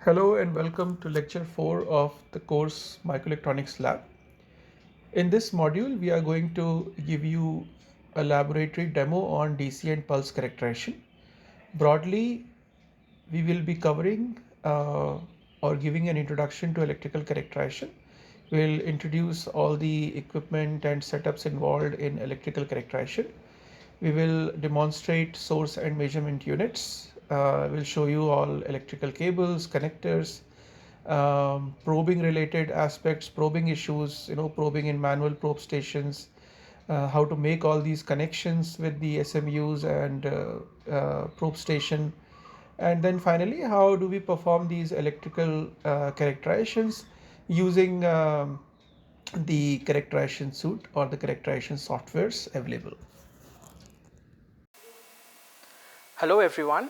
Hello and welcome to lecture 4 of the course Microelectronics Lab. In this module, we are going to give you a laboratory demo on DC and pulse characterization. Broadly, we will be covering or giving an introduction to electrical characterization. We'll introduce all the equipment and setups involved in electrical characterization. We will demonstrate source and measurement units. We'll show you all electrical cables, connectors, probing related aspects, probing issues, probing in manual probe stations, how to make all these connections with the SMUs and probe station. And then finally, how do we perform these electrical characterizations using the characterization suite or the characterization softwares available. Hello everyone.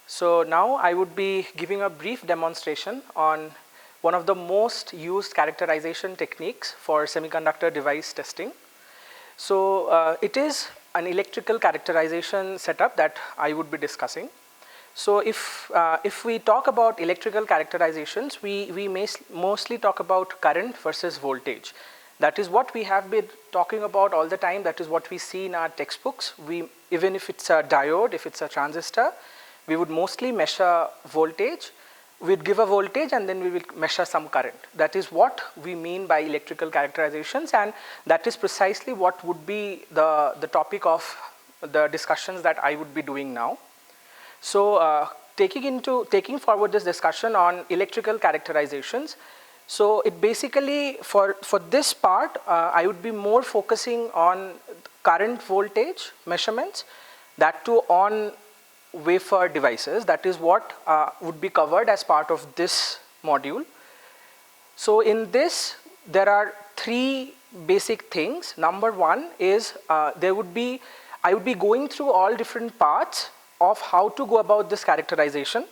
So now I would be giving a brief demonstration on one of the most used characterization techniques for semiconductor device testing. So it is an electrical characterization setup that I would be discussing. So if we talk about electrical characterizations, we mostly talk about current versus voltage. That is what we have been talking about all the time. That is what we see in our textbooks. Even if it's a diode, if it's a transistor, we would mostly measure voltage. We'd give a voltage and then we will measure some current. That is what we mean by electrical characterizations, and that is precisely what would be the topic of the discussions that I would be doing now. So taking forward this discussion on electrical characterizations, so it basically, for this part, I would be more focusing on current voltage measurements, that too on wafer devices. That is what would be covered as part of this module. So in this, there are three basic things. Number one is I would be going through all different parts of how to go about this characterization.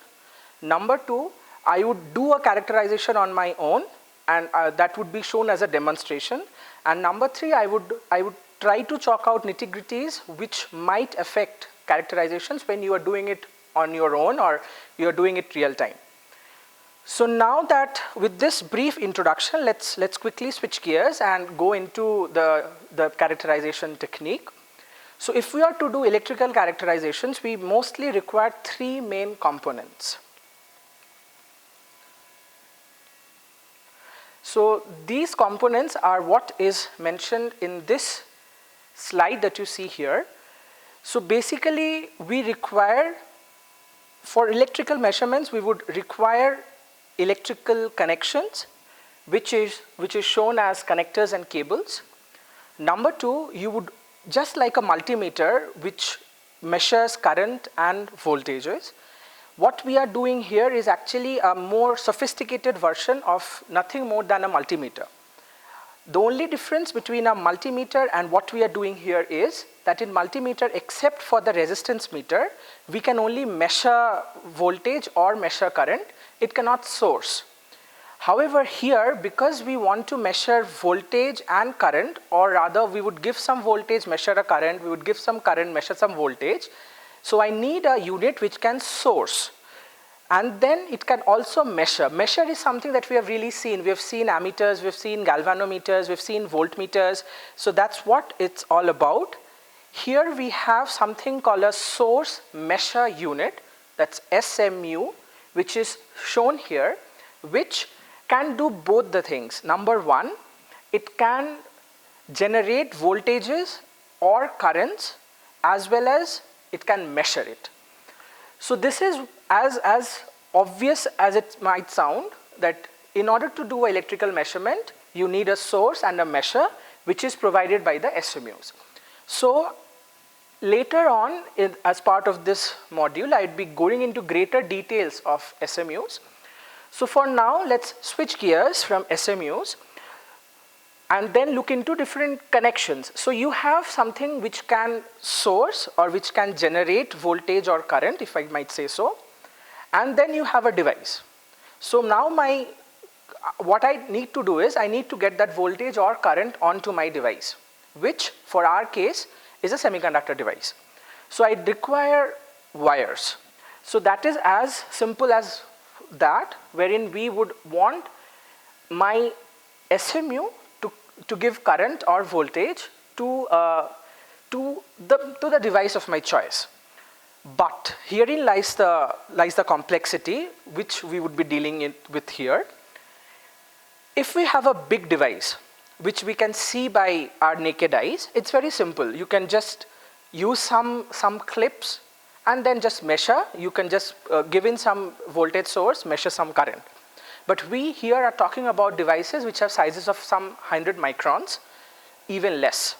Number two, I would do a characterization on my own, and that would be shown as a demonstration. And number three, I would try to chalk out nitty-gritties which might affect characterizations when you are doing it on your own or you are doing it real time. So now that with this brief introduction, let's quickly switch gears and go into the characterization technique. So if we are to do electrical characterizations, we mostly require three main components. So these components are what is mentioned in this slide that you see here. So basically, we require, for electrical measurements, we would require electrical connections, which is shown as connectors and cables. Number two, you would, just like a multimeter which measures current and voltages, what we are doing here is actually a more sophisticated version of nothing more than a multimeter. The only difference between a multimeter and what we are doing here is that in multimeter, except for the resistance meter, we can only measure voltage or measure current. It cannot source. However, here, because we want to measure voltage and current, or rather we would give some voltage, measure a current, we would give some current, measure some voltage. So I need a unit which can source. And then it can also measure. Measure is something that we have really seen. We have seen ammeters, we've seen galvanometers, we've seen voltmeters. So that's what it's all about. Here we have something called a source measure unit, that's SMU, which is shown here, which can do both the things. Number one, it can generate voltages or currents, as well as it can measure it. So this is as obvious as it might sound, that in order to do electrical measurement, you need a source and a measure, which is provided by the SMUs. So later on, as part of this module, I'd be going into greater details of SMUs. So for now, let's switch gears from SMUs and then look into different connections. So you have something which can source or which can generate voltage or current, if I might say so, and then you have a device. So now what I need to do is I need to get that voltage or current onto my device, which for our case is a semiconductor device. So I require wires. So that is as simple as that wherein we would want my SMU to give current or voltage to the device of my choice. But herein lies the complexity which we would be dealing with here. If we have a big device which we can see by our naked eyes, it's very simple. You can just use some clips and then just measure. You can just give in some voltage source, measure some current. But we here are talking about devices which have sizes of some 100 microns, even less.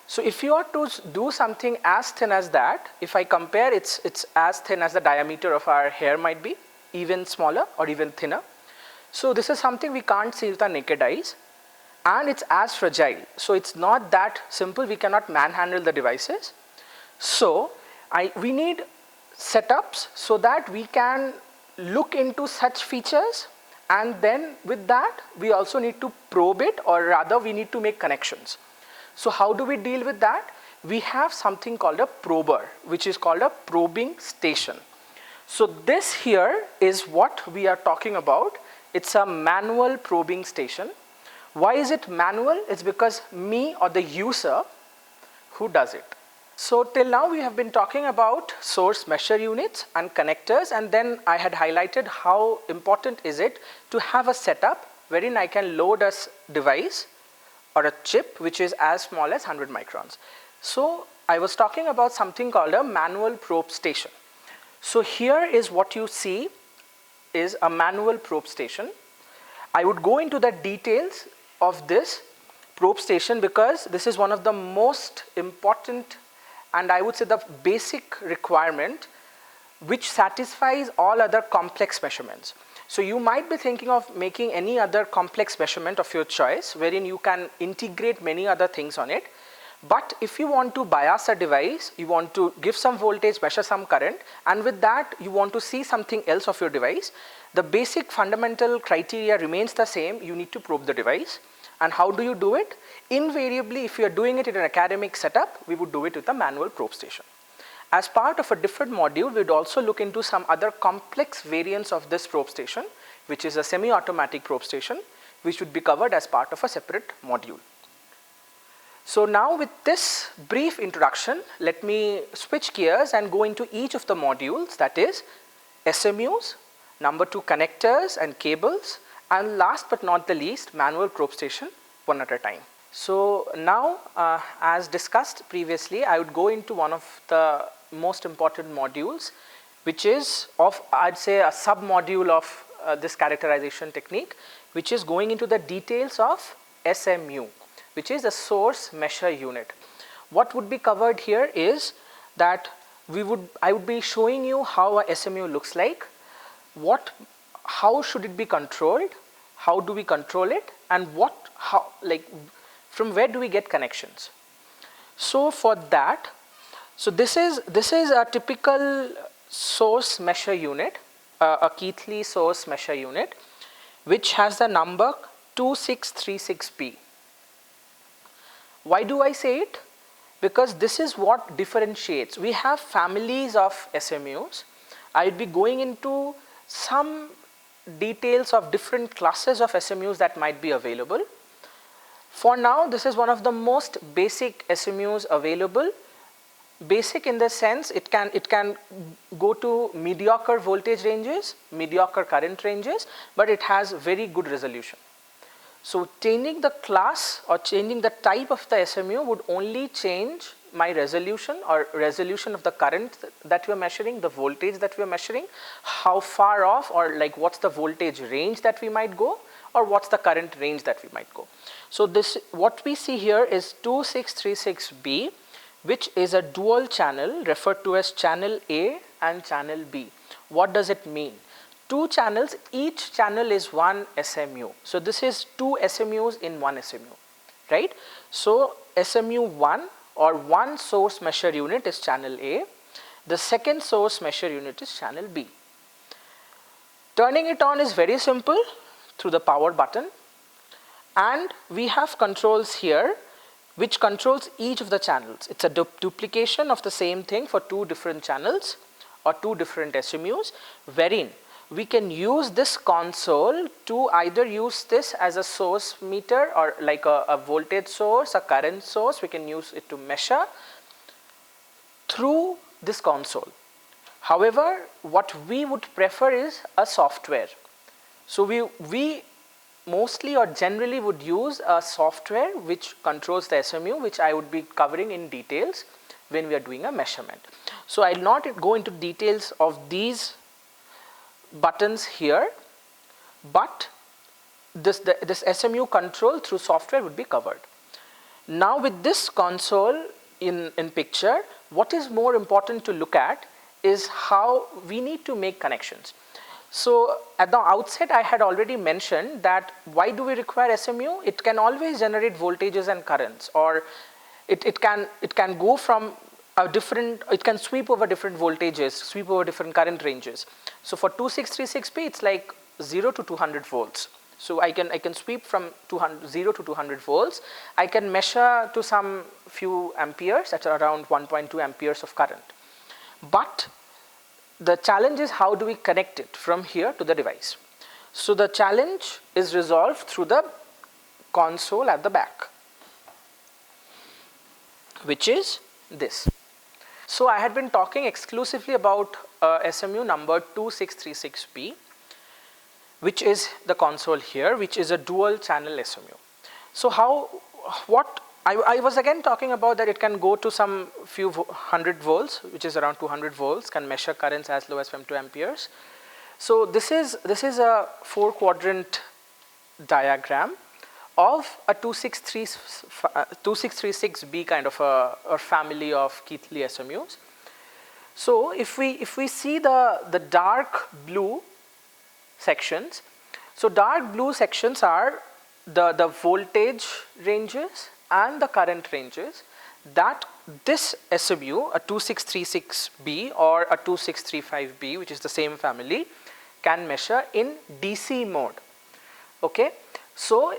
So if you are to do something as thin as that, if I compare, it's as thin as the diameter of our hair might be, even smaller or even thinner. So this is something we can't see with our naked eyes, and it's as fragile. So it's not that simple. We cannot manhandle the devices. So we need setups so that we can look into such features, and then with that we also need to probe it, or rather we need to make connections. So how do we deal with that? We have something called a prober, which is called a probing station. So this here is what we are talking about. It's a manual probing station. Why is it manual? It's because me or the user who does it. So till now we have been talking about source measure units and connectors, and then I had highlighted how important is it to have a setup wherein I can load a device or a chip which is as small as 100 microns. So I was talking about something called a manual probe station. So here is what you see is a manual probe station. I would go into the details of this probe station because this is one of the most important, and I would say the basic requirement which satisfies all other complex measurements. So you might be thinking of making any other complex measurement of your choice wherein you can integrate many other things on it. But if you want to bias a device, you want to give some voltage, measure some current, and with that you want to see something else of your device, the basic fundamental criteria remains the same. You need to probe the device. And how do you do it? Invariably, if you are doing it in an academic setup, we would do it with a manual probe station. As part of a different module, we would also look into some other complex variants of this probe station, which is a semi-automatic probe station, which would be covered as part of a separate module. So now with this brief introduction, let me switch gears and go into each of the modules, that is SMUs, number 2 connectors and cables, and last but not the least, manual probe station, one at a time. So now, as discussed previously, I would go into one of the most important modules, which is of, I'd say, a sub-module of this characterization technique, which is going into the details of SMU, which is a source measure unit. What would be covered here is that I would be showing you how a SMU looks like, how should it be controlled, how do we control it, and from where do we get connections. So for that, so this is a typical source measure unit, a Keithley source measure unit, which has the number 2636B. Why do I say it? Because this is what differentiates. We have families of SMUs. I'll be going into some details of different classes of SMUs that might be available. For now, this is one of the most basic SMUs available. Basic in the sense it can go to mediocre voltage ranges, mediocre current ranges, but it has very good resolution. So changing the class or changing the type of the SMU would only change my resolution or resolution of the current that we are measuring, the voltage that we are measuring, how far off, or like what's the voltage range that we might go, or what's the current range that we might go. So this, what we see here is 2636B, which is a dual channel referred to as channel A and channel B. What does it mean? Two channels, each channel is one SMU. So this is two SMUs in one SMU, right? So SMU1 or one source measure unit is channel A. The second source measure unit is channel B. Turning it on is very simple through the power button, and we have controls here which controls each of the channels. It's a duplication of the same thing for two different channels or two different SMUs, wherein we can use this console to either use this as a source meter or like a voltage source, a current source, we can use it to measure through this console. However, what we would prefer is a software. So we mostly or generally would use a software which controls the SMU, which I would be covering in details when we are doing a measurement. So I'll not go into details of these buttons here, but this SMU control through software would be covered. Now with this console in picture, what is more important to look at is how we need to make connections. So at the outset, I had already mentioned that why do we require SMU? It can always generate voltages and currents, or it can go from a different, it can sweep over different voltages, sweep over different current ranges. So for 2636P, it's like 0 to 200 volts. So I can sweep from 0 to 200 volts. I can measure to some few amperes at around 1.2 amperes of current. But the challenge is how do we connect it from here to the device. So the challenge is resolved through the console at the back, which is this. So I had been talking exclusively about SMU number 2636P, which is the console here, which is a dual channel SMU. So I was again talking about that it can go to some few hundred volts, which is around 200 volts, can measure currents as low as 2 amperes. So this is a 4-quadrant diagram of a 2636B kind of a family of Keithley SMUs. So if we see the dark blue sections, so dark blue sections are the voltage ranges and the current ranges that this SMU, a 2636B or a 2635B, which is the same family, can measure in DC mode. Okay, so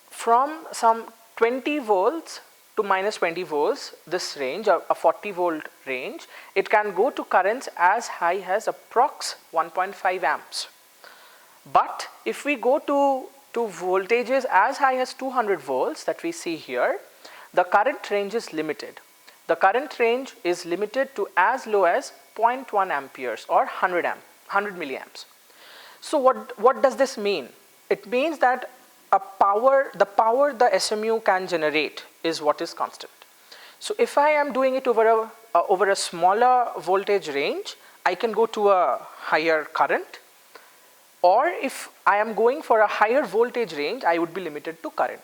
from some 20 volts to minus 20 volts, this range, a 40 volt range, it can go to currents as high as approx 1.5 amps. But if we go to voltages as high as 200 volts that we see here, the current range is limited. The current range is limited to as low as 0.1 amperes or 100 milliamps. So what does this mean? It means that the power the SMU can generate is what is constant. So if I am doing it over a smaller voltage range, I can go to a higher current. Or if I am going for a higher voltage range, I would be limited to current.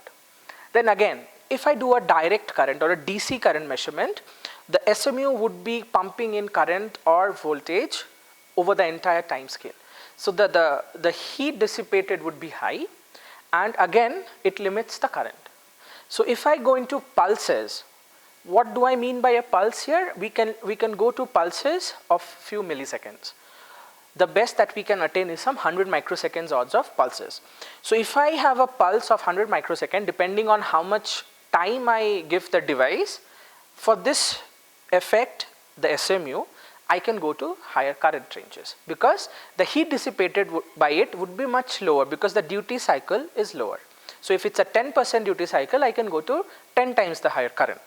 Then again, if I do a direct current or a DC current measurement, the SMU would be pumping in current or voltage over the entire time scale. So the heat dissipated would be high, and again it limits the current. So if I go into pulses, what do I mean by a pulse here? We can go to pulses of few milliseconds. The best that we can attain is some 100 microseconds odds of pulses. So if I have a pulse of 100 microseconds, depending on how much time I give the device, for this effect, the SMU, I can go to higher current ranges because the heat dissipated by it would be much lower because the duty cycle is lower. So if it's a 10% duty cycle, I can go to 10 times the higher current.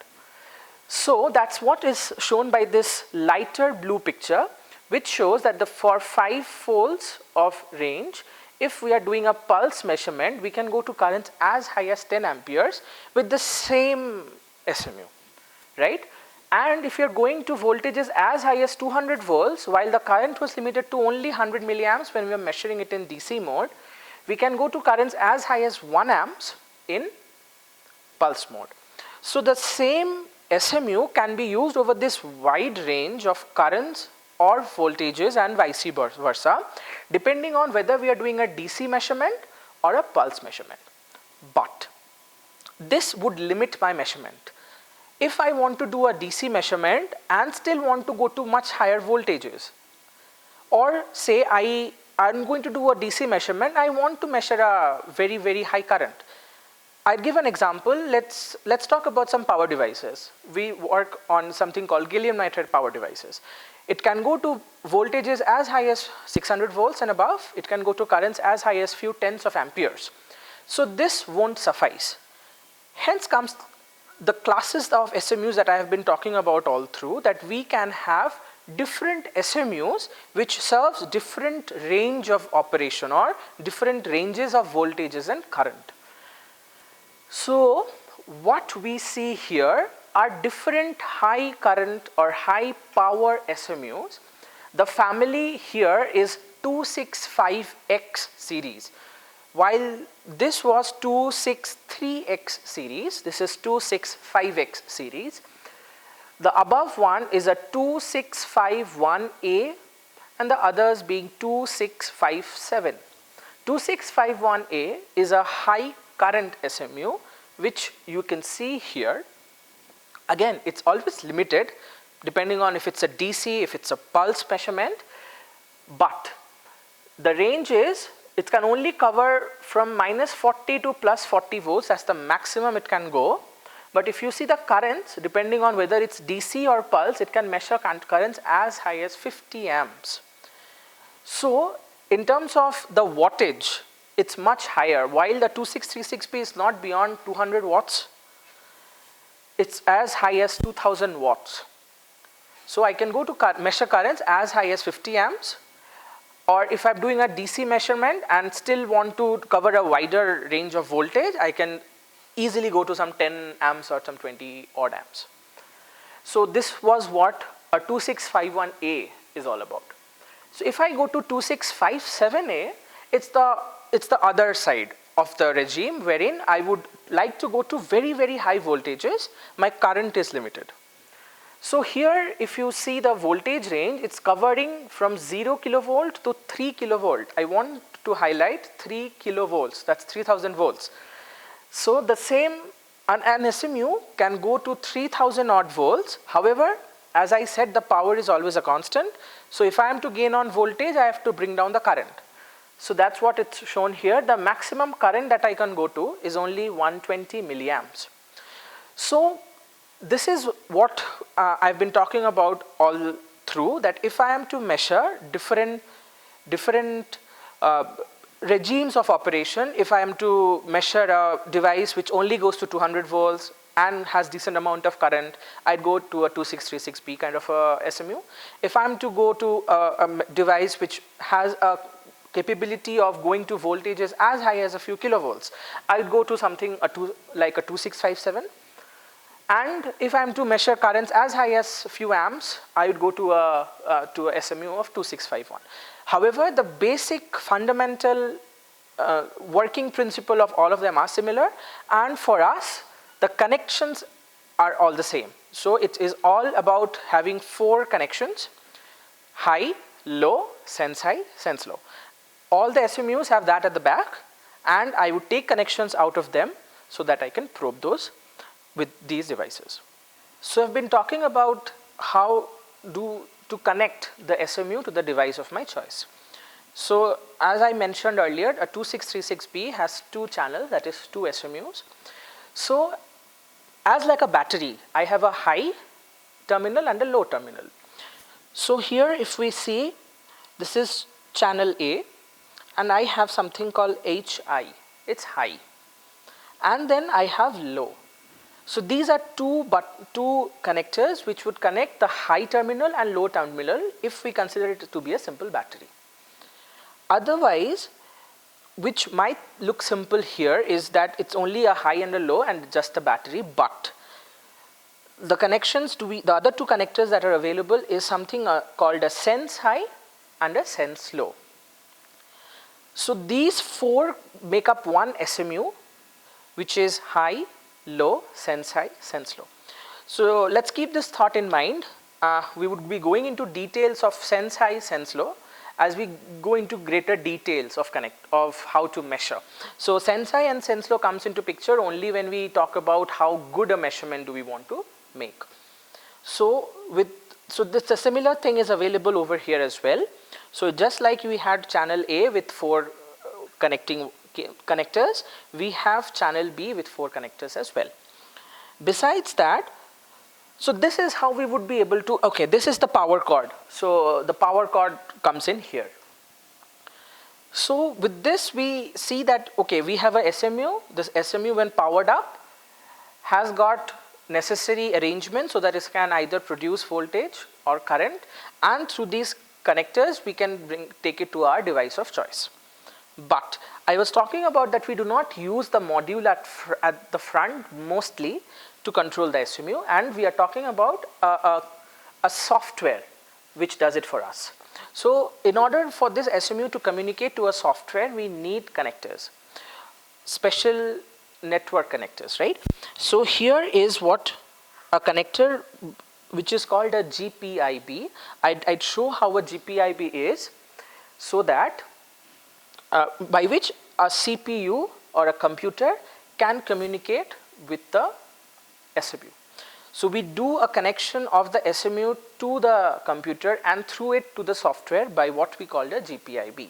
So that's what is shown by this lighter blue picture, which shows that for 5 folds of range, if we are doing a pulse measurement, we can go to currents as high as 10 amperes with the same SMU, right? And if you're going to voltages as high as 200 volts, while the current was limited to only 100 milliamps when we were measuring it in DC mode, we can go to currents as high as 1 amps in pulse mode. So the same SMU can be used over this wide range of currents or voltages and vice versa, depending on whether we are doing a DC measurement or a pulse measurement. But this would limit my measurement. If I want to do a DC measurement and still want to go to much higher voltages, or say I'm going to do a DC measurement, I want to measure a very, very high current. I'll give an example. Let's talk about some power devices. We work on something called gallium nitride power devices. It can go to voltages as high as 600 volts and above. It can go to currents as high as few tens of amperes. So this won't suffice. Hence comes the classes of SMUs that I have been talking about all through, that we can have different SMUs which serves different range of operation or different ranges of voltages and current. So what we see here are different high current or high power SMUs. The family here is 265X series. While this was 263X series, this is 265X series. The above one is a 2651A and the others being 2657. 2651A is a high current SMU which you can see here. Again, it's always limited depending on if it's a DC, if it's a pulse measurement, but the range is, it can only cover from -40 to +40 volts, that's the maximum it can go. But if you see the currents, depending on whether it's DC or pulse, it can measure currents as high as 50 amps. So in terms of the wattage, it's much higher. While the 2636P is not beyond 200 watts, it's as high as 2000 watts. So I can go to measure currents as high as 50 amps. Or if I'm doing a DC measurement and still want to cover a wider range of voltage, I can easily go to some 10 amps or some 20 odd amps. So this was what a 2651A is all about. So if I go to 2657A, it's the other side of the regime wherein I would like to go to very, very high voltages. My current is limited. So here if you see the voltage range, it's covering from 0 kilovolt to 3 kilovolt. I want to highlight 3 kilovolts, that's 3000 volts. So the same, an SMU can go to 3000 odd volts. However, as I said, the power is always a constant. So if I am to gain on voltage, I have to bring down the current. So that's what it's shown here. The maximum current that I can go to is only 120 milliamps. So this is what I've been talking about all through, that if I am to measure different regimes of operation, if I am to measure a device which only goes to 200 volts and has decent amount of current, I'd go to a 2636P kind of a SMU. If I'm to go to a device which has a capability of going to voltages as high as a few kilovolts, I'd go to something like a 2657. And if I'm to measure currents as high as a few amps, I would go to a SMU of 2651. However, the basic fundamental working principle of all of them are similar, and for us, the connections are all the same. So it is all about having 4 connections: high, low, sense high, sense low. All the SMUs have that at the back, and I would take connections out of them so that I can probe those with these devices. So I've been talking about how to connect the SMU to the device of my choice. So as I mentioned earlier, a 2636P has 2 channels, that is 2 SMUs. So as like a battery, I have a high terminal and a low terminal. So here if we see, this is channel A, and I have something called HI, it's high. And then I have low. So these are two connectors which would connect the high terminal and low terminal if we consider it to be a simple battery. Otherwise, which might look simple here, is that it's only a high and a low and just a battery, but the connections the other 2 connectors that are available is something called a sense high and a sense low. So these 4 make up one SMU, which is high, low, sense high, sense low. So let's keep this thought in mind. We would be going into details of sense high, sense low as we go into greater details of how to measure. So sense high and sense low comes into picture only when we talk about how good a measurement do we want to make. So a similar thing is available over here as well. So just like we had channel A with 4 connectors, we have channel B with 4 connectors as well. Besides that, So this is how we would be able to, okay, this is the power cord. So the power cord comes in here. So with this we see that, okay, we have a SMU. This SMU when powered up has got necessary arrangement so that it can either produce voltage or current, and through these connectors we can take it to our device of choice. But I was talking about that we do not use the module at the front mostly to control the SMU, and we are talking about a software which does it for us. So in order for this SMU to communicate to a software, we need connectors, special network connectors, right? So here is what a connector which is called a GPIB. I'd show how a GPIB is, so that by which a CPU or a computer can communicate with the SMU. So we do a connection of the SMU to the computer and through it to the software by what we call the GPIB.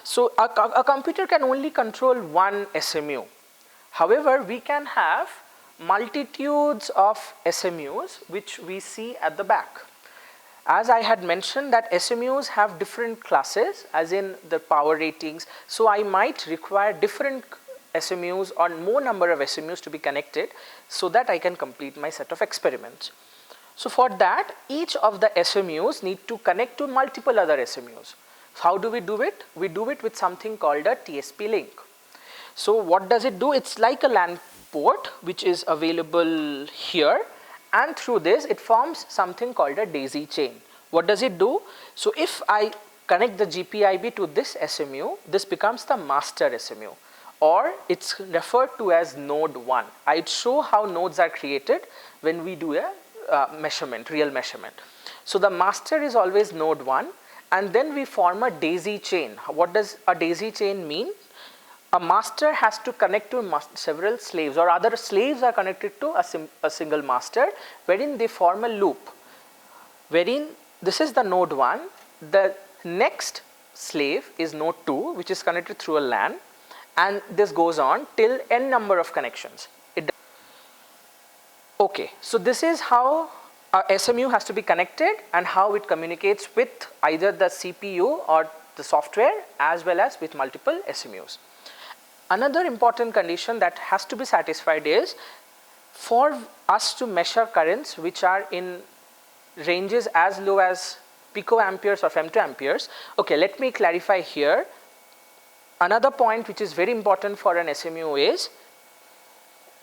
So a computer can only control one SMU. However, we can have multitudes of SMUs which we see at the back. As I had mentioned that SMUs have different classes as in the power ratings, so I might require different SMUs or more number of SMUs to be connected so that I can complete my set of experiments. So for that, each of the SMUs need to connect to multiple other SMUs. How do we do it? We do it with something called a TSP link. So what does it do? It's like a LAN port which is available here, and through this it forms something called a daisy chain. What does it do? So if I connect the GPIB to this SMU, this becomes the master SMU, or it's referred to as node 1. I'd show how nodes are created when we do a measurement, real measurement. So the master is always node 1, and then we form a daisy chain. What does a daisy chain mean? A master has to connect to several slaves, or other slaves are connected to a single master, wherein they form a loop, wherein this is the node 1, the next slave is node 2 which is connected through a LAN, and this goes on till n number of connections. Okay, so this is how a SMU has to be connected and how it communicates with either the CPU or the software as well as with multiple SMUs. Another important condition that has to be satisfied is for us to measure currents which are in ranges as low as picoamperes or femtoamperes. Okay, let me clarify here. Another point which is very important for an SMU is,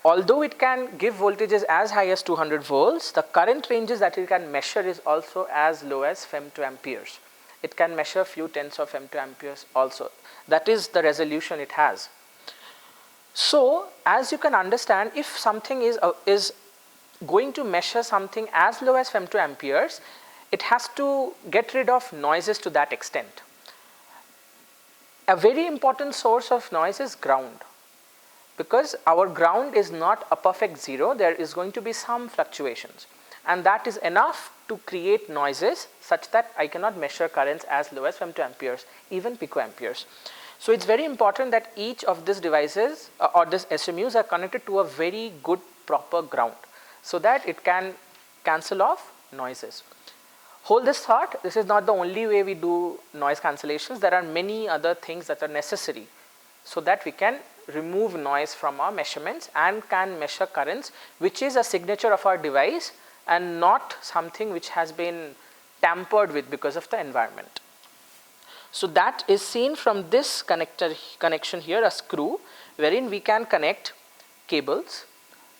although it can give voltages as high as 200 volts, the current ranges that it can measure is also as low as femtoamperes. It can measure few tens of femtoamperes also. That is the resolution it has. So as you can understand, if something is going to measure something as low as femtoamperes, it has to get rid of noises to that extent. A very important source of noise is ground, because our ground is not a perfect zero. There is going to be some fluctuations, and that is enough to create noises such that I cannot measure currents as low as femtoamperes, even picoamperes. So it's very important that each of these devices or these SMUs are connected to a very good proper ground so that it can cancel off noises. Hold this thought, this is not the only way we do noise cancellations. There are many other things that are necessary so that we can remove noise from our measurements and can measure currents, which is a signature of our device and not something which has been tampered with because of the environment. So that is seen from this connection here, a screw, wherein we can connect cables,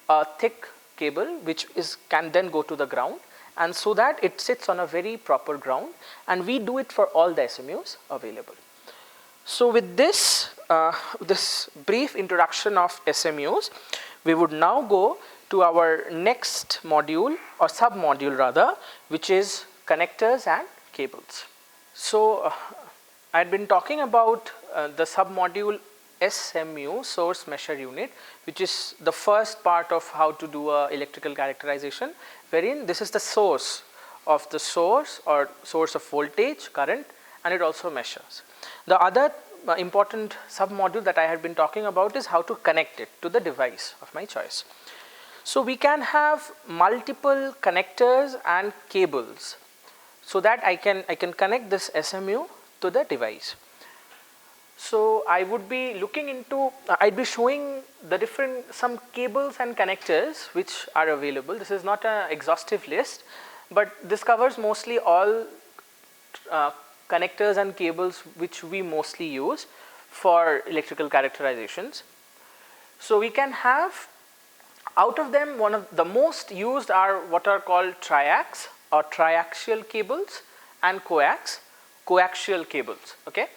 a thick cable which can then go to the ground, and so that it sits on a very proper ground, and we do it for all the SMUs available. So with this, this brief introduction of SMUs, we would now go to our next module, or sub-module rather, which is connectors and cables. So I had been talking about the sub-module SMU, source measure unit, which is the first part of how to do electrical characterization, wherein this is the source of the source or source of voltage, current, and it also measures. The other important sub-module that I had been talking about is how to connect it to the device of my choice. So we can have multiple connectors and cables so that I can connect this SMU to the device. So I would be looking into, I'd be showing the some cables and connectors which are available. This is not an exhaustive list, but this covers mostly all connectors and cables which we mostly use for electrical characterizations. So we can have, out of them, one of the most used are what are called triacs or triaxial cables and coaxial cables. Okay.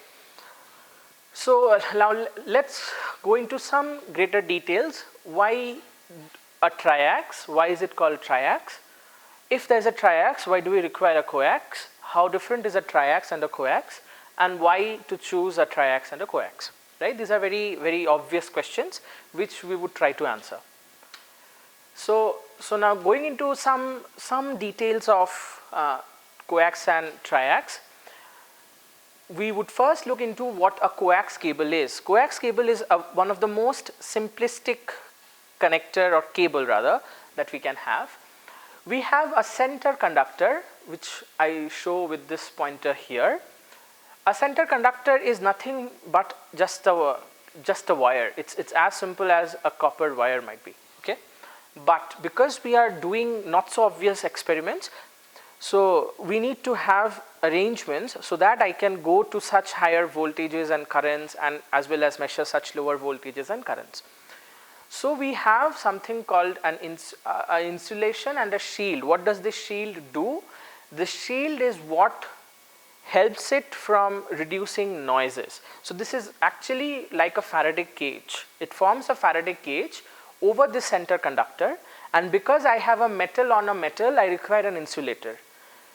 So now let's go into some greater details. Why a triax? Why is it called triax? If there's a triax, why do we require a coax? How different is a triax and a coax? And why to choose a triax and a coax? Right? These are very, very obvious questions which we would try to answer. So now going into some details of coax and triax, we would first look into what a coax cable is. Coax cable is one of the most simplistic connector or cable rather that we can have. We have a center conductor which I show with this pointer here. A center conductor is nothing but just a wire. It's as simple as a copper wire might be. Okay, but because we are doing not so obvious experiments, so we need to have arrangements so that I can go to such higher voltages and currents and as well as measure such lower voltages and currents. So we have something called an insulation and a shield. What does this shield do? The shield is what helps it from reducing noises. So this is actually like a Faraday cage. It forms a Faraday cage over the center conductor, and because I have a metal on a metal, I require an insulator.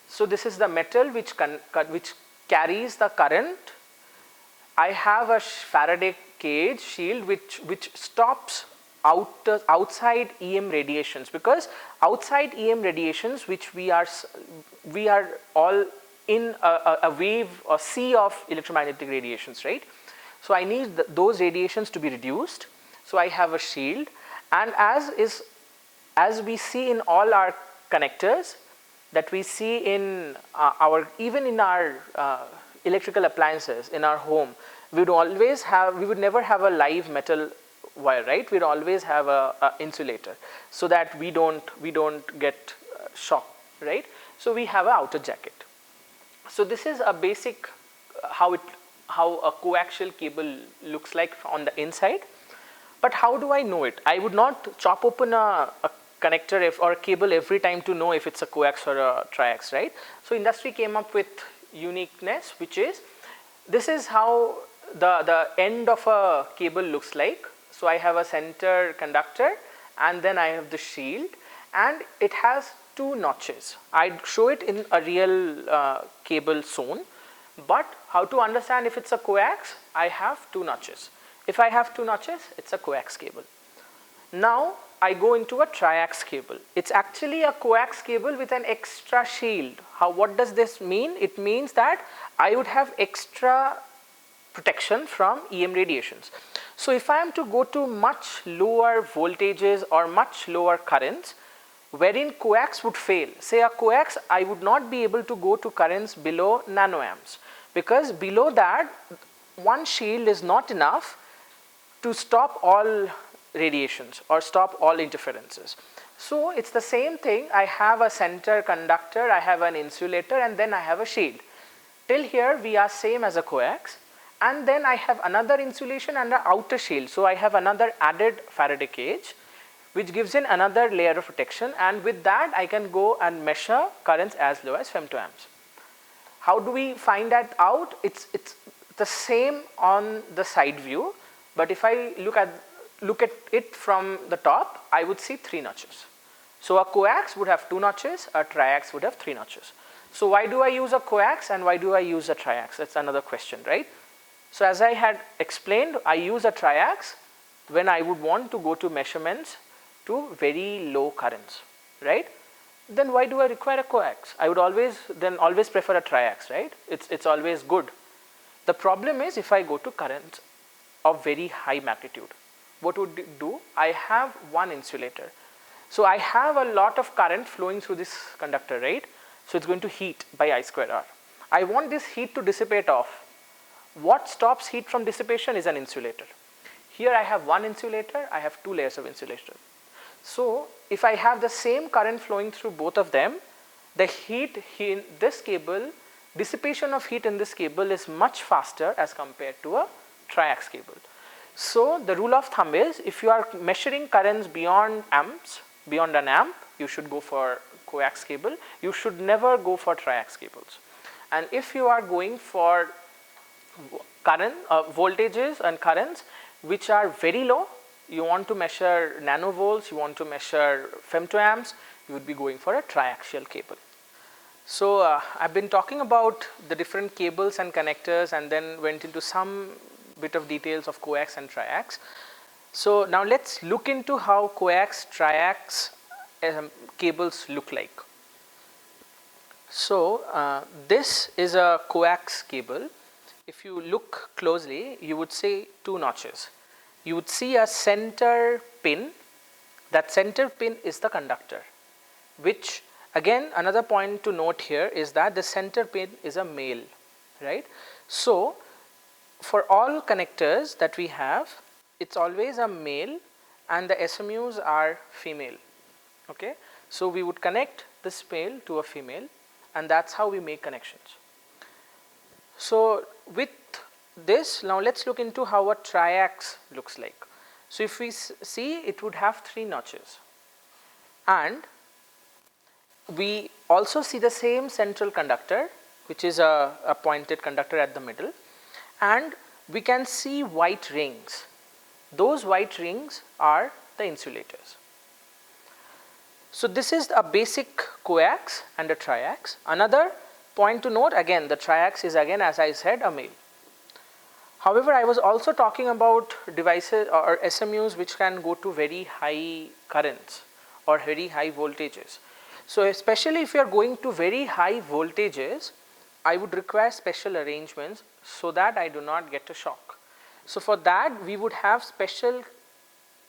So this is the metal which carries the current. I have a Faraday cage shield which stops outside EM radiations, because outside EM radiations, which we are all in a wave or sea of electromagnetic radiations, right? So I need those radiations to be reduced. So I have a shield, and as we see in all our connectors, that we see in even in our electrical appliances in our home, we would never have a live metal wire, right? We'd always have a insulator so that we don't get shocked, right? So we have an outer jacket. So this is a basic how a coaxial cable looks like on the inside. But how do I know it? I would not chop open a connector or a cable every time to know if it's a coax or a triax, right? So industry came up with uniqueness, which is, this is how the end of a cable looks like. So I have a center conductor and then I have the shield, and it has two notches. I'd show it in a real cable soon, but how to understand if it's a coax? I have two notches. If I have two notches, it's a coax cable. Now I go into a triax cable. It's actually a coax cable with an extra shield. What does this mean? It means that I would have extra protection from EM radiations. So if I am to go to much lower voltages or much lower currents, wherein coax would fail, say a coax, I would not be able to go to currents below nanoamps, because below that one shield is not enough to stop all radiations or stop all interferences. So it's the same thing. I have a center conductor, I have an insulator, and then I have a shield. Till here we are same as a coax, and then I have another insulation and an outer shield. So I have another added Faraday cage which gives in another layer of protection, and with that I can go and measure currents as low as femtoamps. How do we find that out? It's the same on the side view, but if I look at it from the top, I would see three notches. So a coax would have two notches, a triax would have three notches. So why do I use a coax and why do I use a triax? That's another question, right? So as I had explained, I use a triax when I would want to go to measurements to very low currents, right? Then why do I require a coax? I would always prefer a triax, right? It's always good. The problem is if I go to currents of very high magnitude, what would it do? I have one insulator. So I have a lot of current flowing through this conductor, right? So it's going to heat by I square R. I want this heat to dissipate off. What stops heat from dissipation is an insulator. Here I have one insulator, I have two layers of insulator. So if I have the same current flowing through both of them, the heat in this cable, dissipation of heat in this cable is much faster as compared to a triax cable. So the rule of thumb is, if you are measuring currents beyond amps, beyond an amp, you should go for coax cable. You should never go for triax cables. And if you are going for current voltages and currents which are very low, you want to measure nanovolts, you want to measure femtoamps, you would be going for a triaxial cable. So I've been talking about the different cables and connectors, and then went into some bit of details of coax and triax. So now let's look into how coax, triax cables look like. So this is a coax cable. If you look closely, you would see two notches. You would see a center pin. That center pin is the conductor, which again, another point to note here is that the center pin is a male, right? So for all connectors that we have, it's always a male and the SMUs are female, okay? So we would connect this male to a female, and that's how we make connections. So with this, now let's look into how a triax looks like. So if we see, it would have three notches, and we also see the same central conductor, which is a pointed conductor at the middle, and we can see white rings. Those white rings are the insulators. So this is a basic coax and a triax. Another point to note, again, the triax is again, as I said, a male. However, I was also talking about devices or SMUs which can go to very high currents or very high voltages. So especially if you are going to very high voltages, I would require special arrangements so that I do not get a shock. So for that, we would have special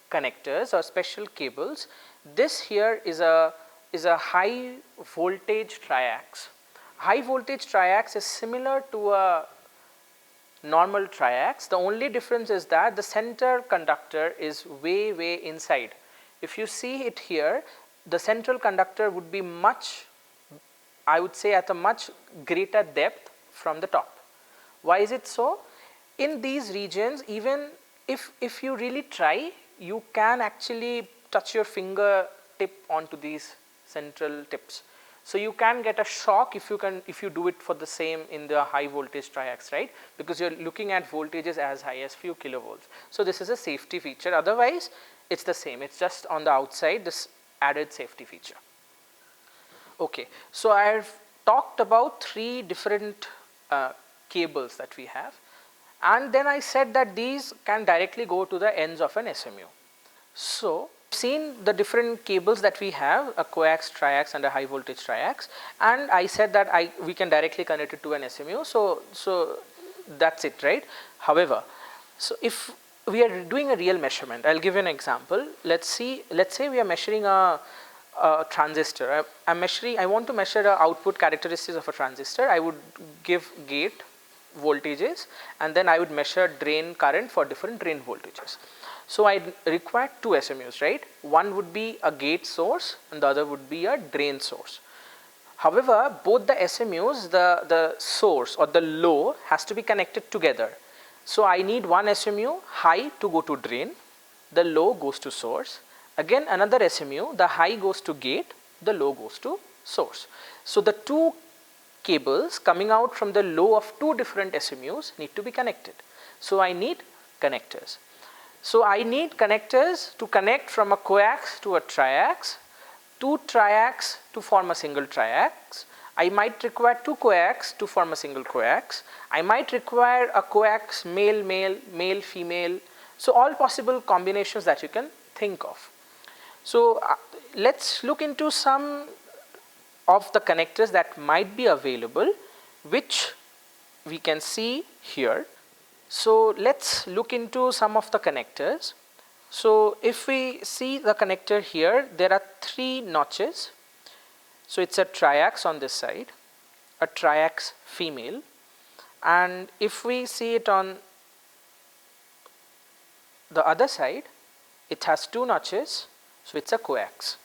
connectors or special cables. This here is a high voltage triax. High voltage triax is similar to a normal triax. The only difference is that the center conductor is way inside. If you see it here, the central conductor would be much, I would say, at a much greater depth from the top. Why is it so? In these regions, even if you really try, you can actually touch your finger tip onto these central tips. So you can get a shock if you do it for the same in the high voltage triax, right? Because you're looking at voltages as high as few kilovolts. So this is a safety feature. Otherwise, it's the same. It's just on the outside, this added safety feature. Okay, so I've talked about three different cables that we have, and then I said that these can directly go to the ends of an SMU. So seen the different cables that we have, a coax, triax and a high voltage triax, and I said that we can directly connect it to an SMU. So that's it, right? However, so if we are doing a real measurement, I'll give you an example. Let's say we are measuring a transistor. I want to measure the output characteristics of a transistor. I would give gate voltages, and then I would measure drain current for different drain voltages. So I require two SMUs, right? One would be a gate source and the other would be a drain source. However, both the SMUs, the source or the low has to be connected together. So I need one SMU, high, to go to drain, the low goes to source. Again another SMU, the high goes to gate, the low goes to source. So the two cables coming out from the low of two different SMUs need to be connected. So I need connectors. So I need connectors to connect from a coax to a triax, two triax to form a single triax. I might require two coax to form a single coax. I might require a coax male, male, female. So all possible combinations that you can think of. So let's look into some of the connectors that might be available, which we can see here. So let's look into some of the connectors. So if we see the connector here, there are 3 notches. So it's a triax on this side, a triax female, and if we see it on the other side, it has 2 notches, so it's a coax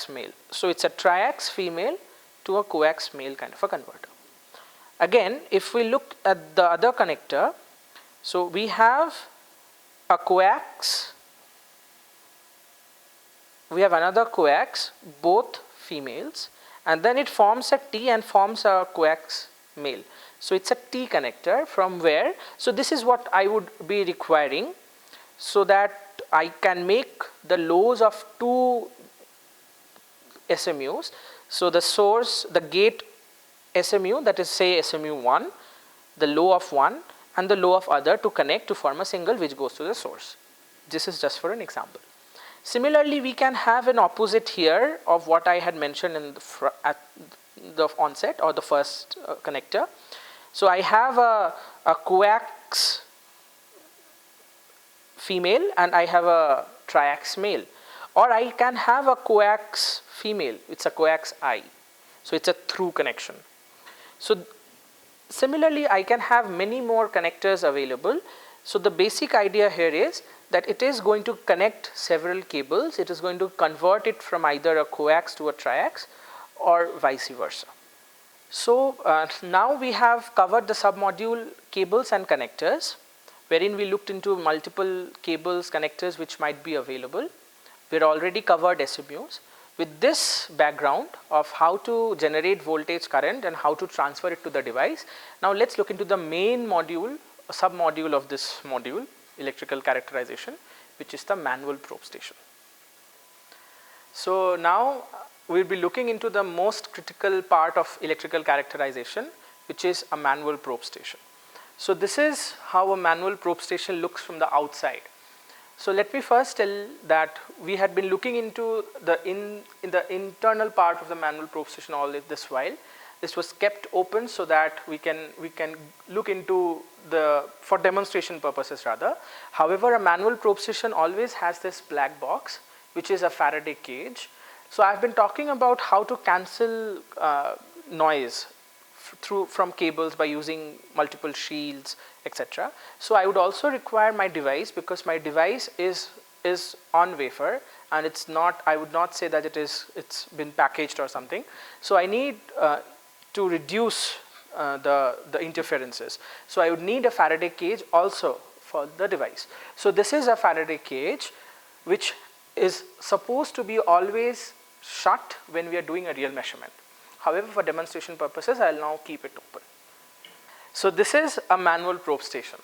male. So it's a triax female to a coax male kind of a converter. Again, if we look at the other connector, so we have a coax, we have another coax, both females, and then it forms a T and forms a coax male. So it's a T connector from where, so this is what I would be requiring so that I can make the lows of 2 SMUs. So the source, the gate SMU, that is say SMU1, the low of one and the low of other to connect to form a single which goes to the source. This is just for an example. Similarly, we can have an opposite here of what I had mentioned in the at the onset or the first connector. So I have a coax female and I have a triax male, or I can have a coax female, it's a coax I. So it's a through connection. So similarly, I can have many more connectors available. So the basic idea here is that it is going to connect several cables. It is going to convert it from either a coax to a triax or vice versa. So now we have covered the submodule cables and connectors, wherein we looked into multiple cables, connectors which might be available. We already covered SMUs. With this background of how to generate voltage current and how to transfer it to the device, now let's look into the main module, a sub-module of this module, electrical characterization, which is the manual probe station. So now we will be looking into the most critical part of electrical characterization, which is a manual probe station. So this is how a manual probe station looks from the outside. So let me first tell that we had been looking into the in the internal part of the manual probe station all this while. This was kept open so that we can look into the, for demonstration purposes rather. However, a manual probe station always has this black box, which is a Faraday cage. So I've been talking about how to cancel noise from cables by using multiple shields, etc. So I would also require my device, because my device is on wafer and it's not, I would not say that it's been packaged or something. So I need to reduce the interferences. So I would need a Faraday cage also for the device. So this is a Faraday cage which is supposed to be always shut when we are doing a real measurement. However, for demonstration purposes, I will now keep it open. So this is a manual probe station.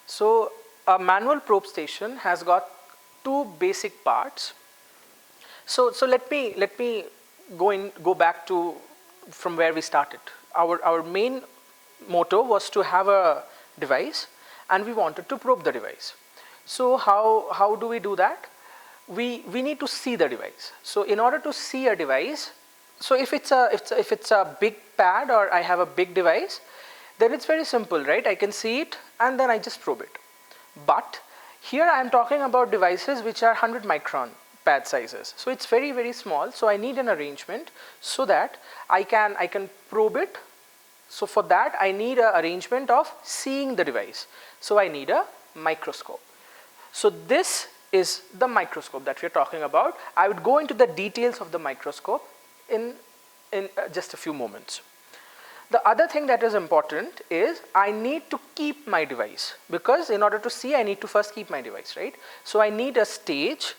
So a manual probe station has got 2 basic parts. So let me go back to from where we started. Our main motto was to have a device and we wanted to probe the device. So how do we do that? We need to see the device. So in order to see a device, so if it's a big pad or I have a big device, then it's very simple, right? I can see it and then I just probe it. But here I am talking about devices which are 100 micron pad sizes. So it's very, very small. So I need an arrangement so that I can probe it. So for that I need an arrangement of seeing the device. So I need a microscope. So this is the microscope that we are talking about. I would go into the details of the microscope in just a few moments. The other thing that is important is I need to keep my device, because in order to see I need to first keep my device, right? So I need a stage.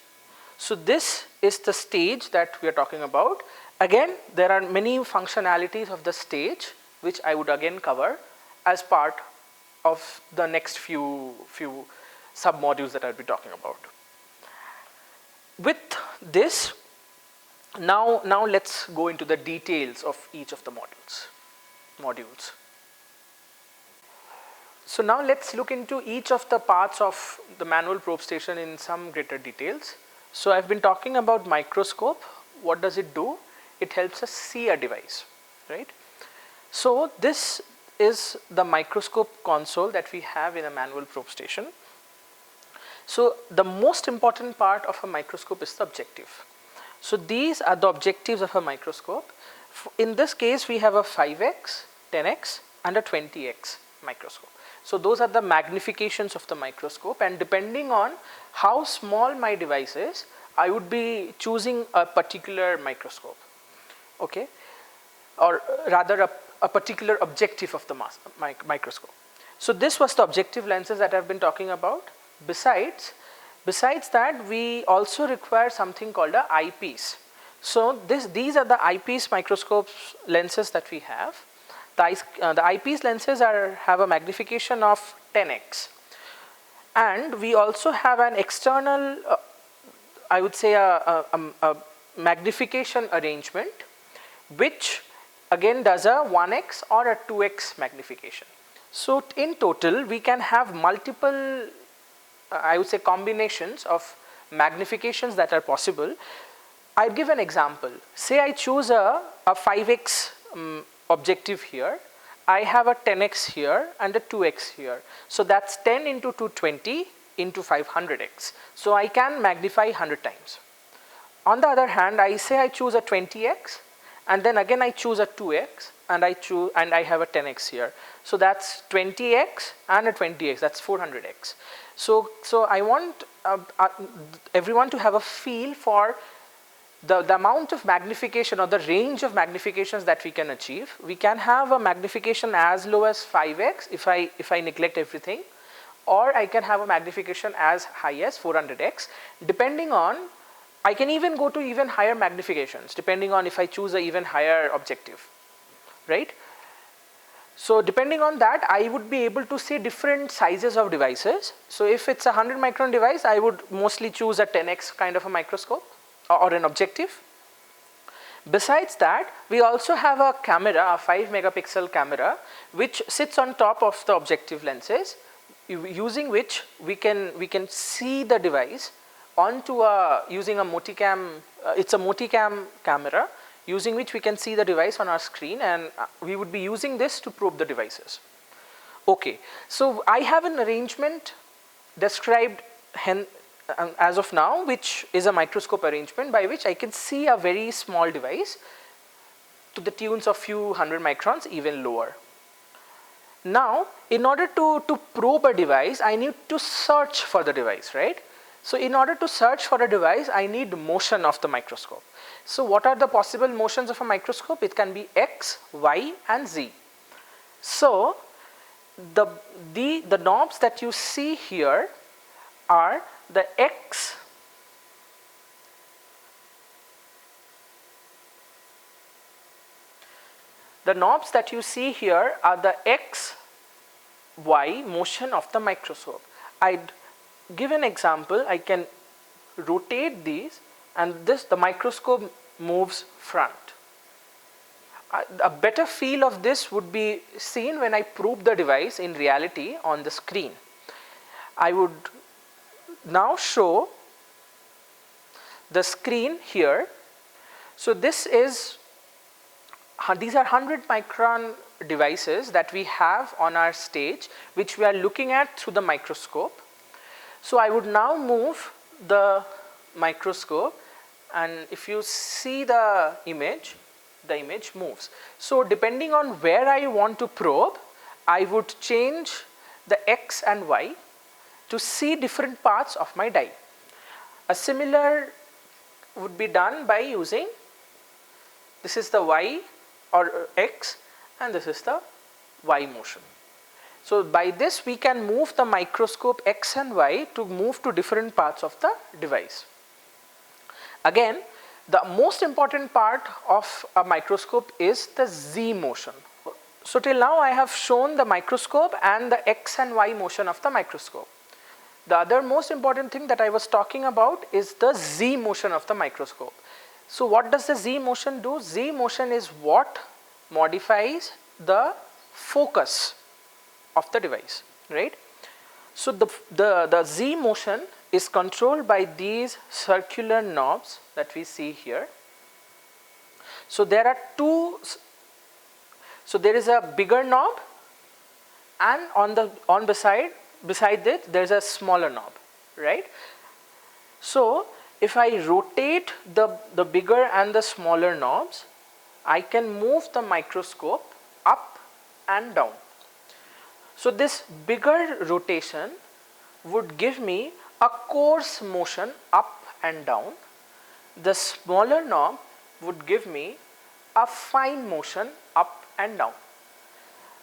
So this is the stage that we are talking about. Again, there are many functionalities of the stage which I would again cover as part of the next few sub-modules that I'll be talking about. With this, now let's go into the details of each of the modules. So now let's look into each of the parts of the manual probe station in some greater details. So I've been talking about microscope. What does it do? It helps us see a device, right? So this is the microscope console that we have in a manual probe station. So the most important part of a microscope is the objective. So these are the objectives of a microscope. In this case, we have a 5x, 10x and a 20x microscope. So those are the magnifications of the microscope, and depending on how small my device is, I would be choosing a particular microscope, okay, or rather a particular objective of the microscope. So this was the objective lenses that I've been talking about. Besides that, we also require something called a eyepiece. So these are the eyepiece microscopes lenses that we have. The eyepiece lenses have a magnification of 10x, and we also have an external, I would say a magnification arrangement, which again does a 1x or a 2x magnification. So in total, we can have multiple, I would say, combinations of magnifications that are possible. I'll give an example. Say I choose a 5x objective here. I have a 10x here and a 2x here. So that's 10 into 220 into 500x. So I can magnify 100 times. On the other hand, I choose a 20x, and then again I choose a 2x, and I have a 10x here. So that's 20x and a 20x, that's 400x. So I want everyone to have a feel for the amount of magnification or the range of magnifications that we can achieve. We can have a magnification as low as 5x if I neglect everything, or I can have a magnification as high as 400x, depending on, I can even go to even higher magnifications depending on if I choose an even higher objective, right? So depending on that, I would be able to see different sizes of devices. So if it's a 100 micron device, I would mostly choose a 10x kind of a microscope or an objective. Besides that, we also have a camera, a 5 megapixel camera, which sits on top of the objective lenses, using which we can see the device onto using a multicam. It's a multicam camera, using which we can see the device on our screen, and we would be using this to probe the devices. Okay, so I have an arrangement described as of now, which is a microscope arrangement by which I can see a very small device to the tunes of few hundred microns, even lower. Now, in order to probe a device, I need to search for the device, right? So in order to search for a device, I need motion of the microscope. So what are the possible motions of a microscope? It can be X, Y and Z. So the knobs that you see here are the X, the knobs that you see here are the X, Y motion of the microscope. I'd give an example. I can rotate these, and the microscope moves front. A better feel of this would be seen when I probe the device in reality on the screen. I would now show the screen here. So these are 100 micron devices that we have on our stage, which we are looking at through the microscope. So I would now move the microscope, and if you see the image moves. So depending on where I want to probe, I would change the X and Y to see different parts of my die. A similar would be done by using, this is the Y or X, and this is the Y motion. So by this we can move the microscope X and Y to move to different parts of the device. Again, the most important part of a microscope is the Z motion. So till now I have shown the microscope and the X and Y motion of the microscope. The other most important thing that I was talking about is the Z motion of the microscope. So what does the Z motion do? Z motion is what modifies the focus of the device, right? So the Z motion is controlled by these circular knobs that we see here. So there are two, so there is a bigger knob, and beside it there is a smaller knob, right? So if I rotate the bigger and the smaller knobs, I can move the microscope up and down. So this bigger rotation would give me a coarse motion up and down. The smaller knob would give me a fine motion up and down.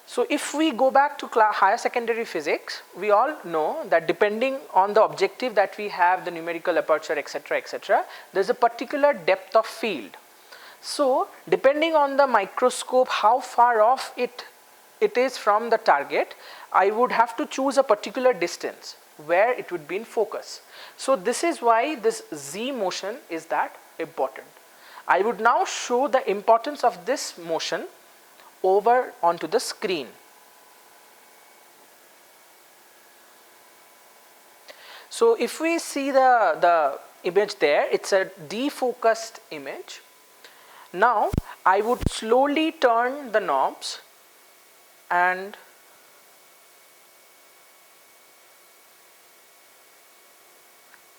So if we go back to higher secondary physics, we all know that depending on the objective that we have, the numerical aperture, etc., there is a particular depth of field. So depending on the microscope, how far off it is from the target, I would have to choose a particular distance where it would be in focus. So this is why this Z motion is that important. I would now show the importance of this motion over onto the screen. So if we see the image there, it's a defocused image. Now I would slowly turn the knobs, and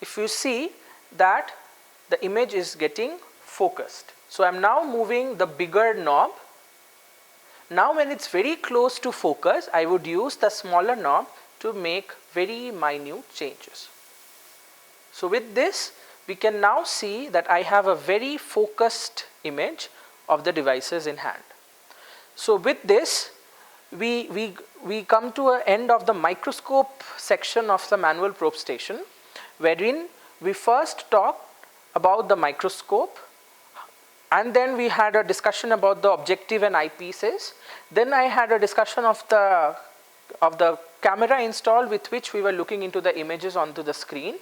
if you see that the image is getting focused. So I am now moving the bigger knob. Now when it's very close to focus, I would use the smaller knob to make very minute changes. So with this, we can now see that I have a very focused image of the devices in hand. So with this, we come to an end of the microscope section of the manual probe station, wherein we first talked about the microscope, and then we had a discussion about the objective and eyepieces. Then I had a discussion of the camera installed with which we were looking into the images onto the screen.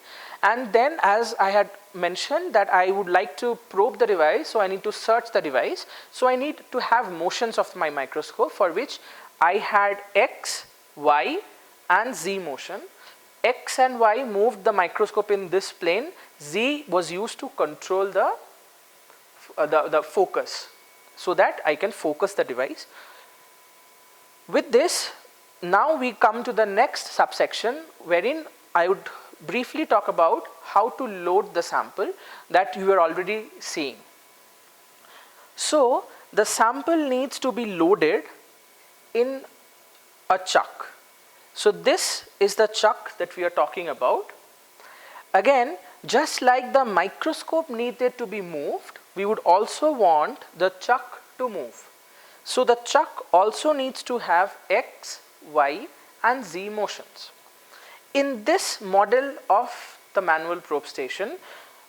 And then, as I had mentioned, that I would like to probe the device, so I need to search the device. So I need to have motions of my microscope, for which I had X, Y and Z motion. X and Y moved the microscope in this plane. Z was used to control the focus, so that I can focus the device. With this, now we come to the next subsection, wherein I would briefly talk about how to load the sample that you are already seeing. So the sample needs to be loaded in a chuck. So this is the chuck that we are talking about. Again, just like the microscope needed to be moved, we would also want the chuck to move. So the chuck also needs to have X, Y and Z motions. In this model of the manual probe station,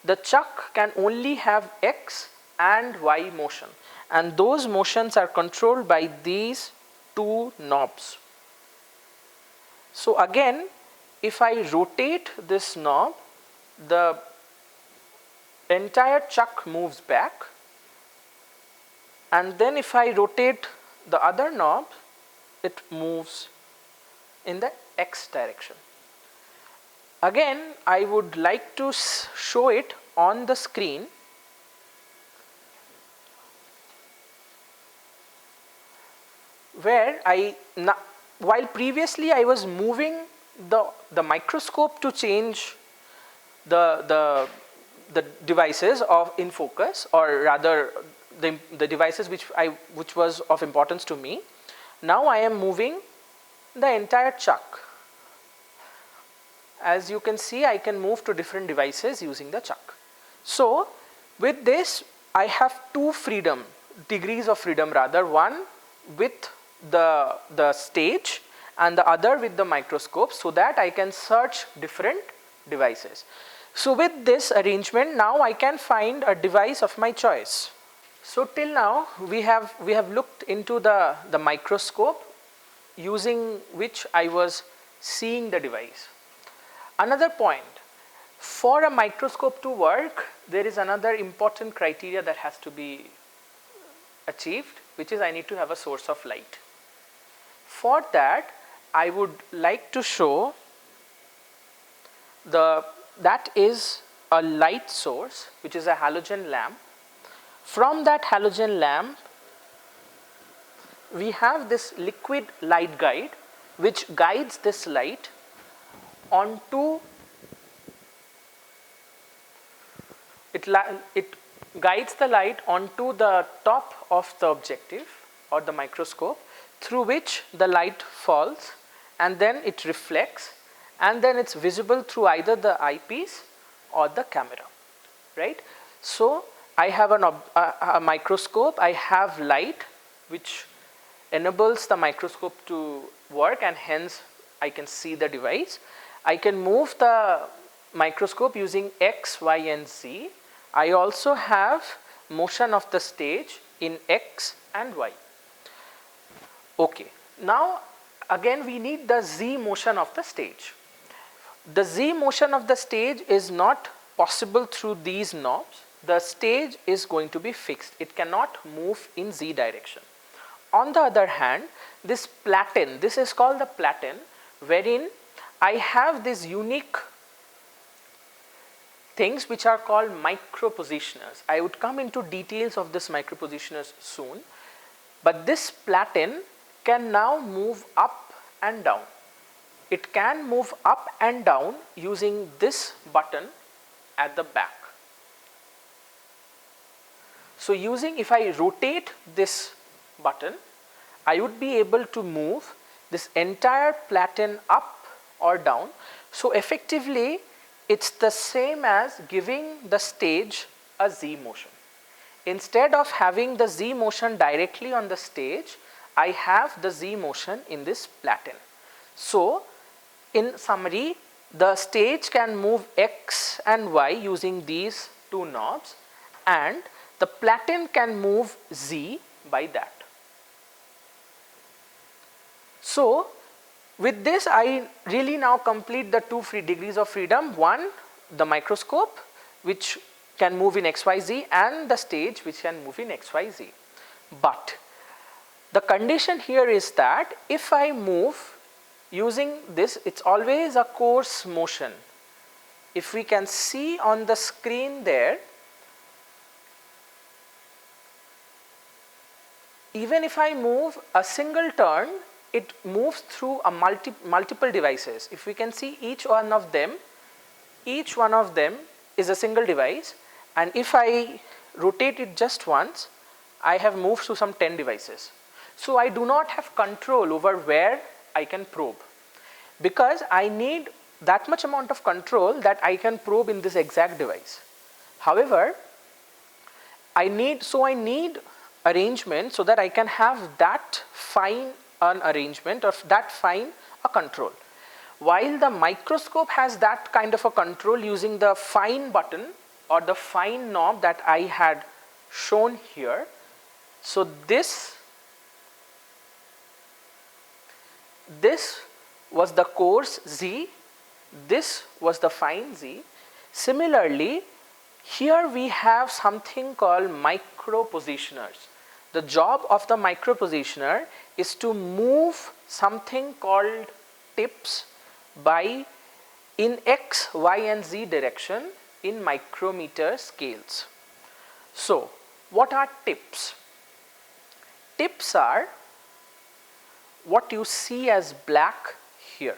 the chuck can only have X and Y motion, and those motions are controlled by these two knobs. So again, if I rotate this knob, the entire chuck moves back, and then if I rotate the other knob, it moves in the X direction. Again, I would like to show it on the screen. Where while previously I was moving the microscope to change the devices in focus, or rather the devices which was of importance to me. Now I am moving the entire chuck. As you can see, I can move to different devices using the chuck. So with this, I have two degrees of freedom rather, one with the stage and the other with the microscope, so that I can search different devices. So with this arrangement, now I can find a device of my choice. So till now we have looked into the microscope, using which I was seeing the device. Another point, for a microscope to work, there is another important criteria that has to be achieved, which is I need to have a source of light. For that, I would like to show the that is a light source, which is a halogen lamp. From that halogen lamp, we have this liquid light guide, which guides this light onto it guides the light onto the top of the objective or the microscope, through which the light falls and then it reflects, and then it's visible through either the eyepiece or the camera, right? So I have a microscope, I have light which enables the microscope to work, and hence I can see the device. I can move the microscope using X, Y and Z. I also have motion of the stage in X and Y. Okay, now again we need the Z motion of the stage. The Z motion of the stage is not possible through these knobs. The stage is going to be fixed. It cannot move in Z direction. On the other hand, this platen, this is called the platen, wherein I have these unique things which are called micropositioners. I would come into details of this micropositioners soon, but this platen can now move up and down. It can move up and down using this button at the back. So using, if I rotate this button, I would be able to move this entire platen up or down. So effectively, it's the same as giving the stage a Z motion. Instead of having the Z motion directly on the stage, I have the Z motion in this platen. So in summary, the stage can move X and Y using these two knobs, and the platen can move Z by that. So with this, I really now complete the two degrees of freedom. One, the microscope, which can move in XYZ, and the stage, which can move in XYZ. But the condition here is that if I move using this, it's always a coarse motion. If we can see on the screen there, even if I move a single turn, it moves through a multiple devices. If we can see each one of them is a single device, and if I rotate it just once, I have moved through some 10 devices. So I do not have control over where I can probe, because I need that much amount of control that I can probe in this exact device. However, I need arrangement so that I can have that fine an arrangement of that fine a control. While the microscope has that kind of a control using the fine button or the fine knob that I had shown here. So this was the coarse Z, this was the fine Z. Similarly, here we have something called micropositioners. The job of the micropositioner is to move something called tips in X, Y and Z direction in micrometer scales. So what are tips? Tips are what you see as black here.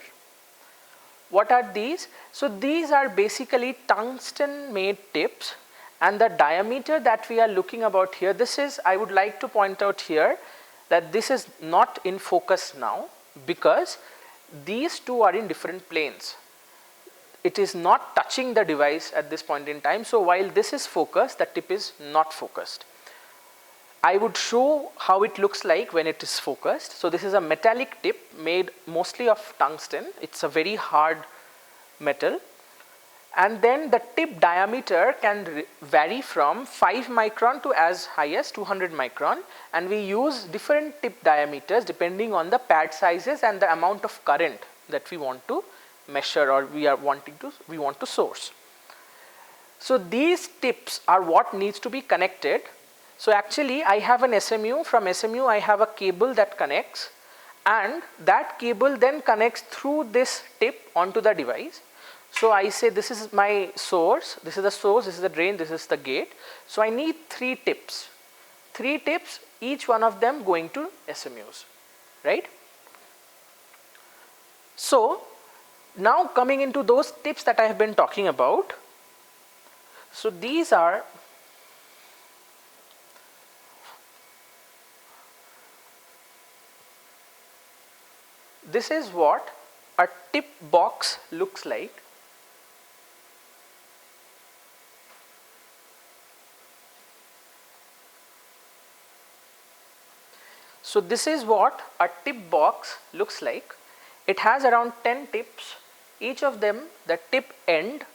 What are these? So these are basically tungsten made tips, and the diameter that we are looking about here, this is, I would like to point out here that this is not in focus now, because these two are in different planes. It is not touching the device at this point in time. So while this is focused, the tip is not focused. I would show how it looks like when it is focused. So this is a metallic tip made mostly of tungsten. It's a very hard metal. And then the tip diameter can vary from 5 micron to as high as 200 micron, and we use different tip diameters depending on the pad sizes and the amount of current that we want to measure or we want to source. So these tips are what needs to be connected. So actually I have an SMU, from SMU I have a cable that connects, and that cable then connects through this tip onto the device. So I say this is my source, this is the source, this is the drain, this is the gate. So I need 3 tips. 3 tips, each one of them going to SMUs, right? So now coming into those tips that I have been talking about. So these are this is what a tip box looks like. So this is what a tip box looks like. It has around 10 tips, each of them the tip end,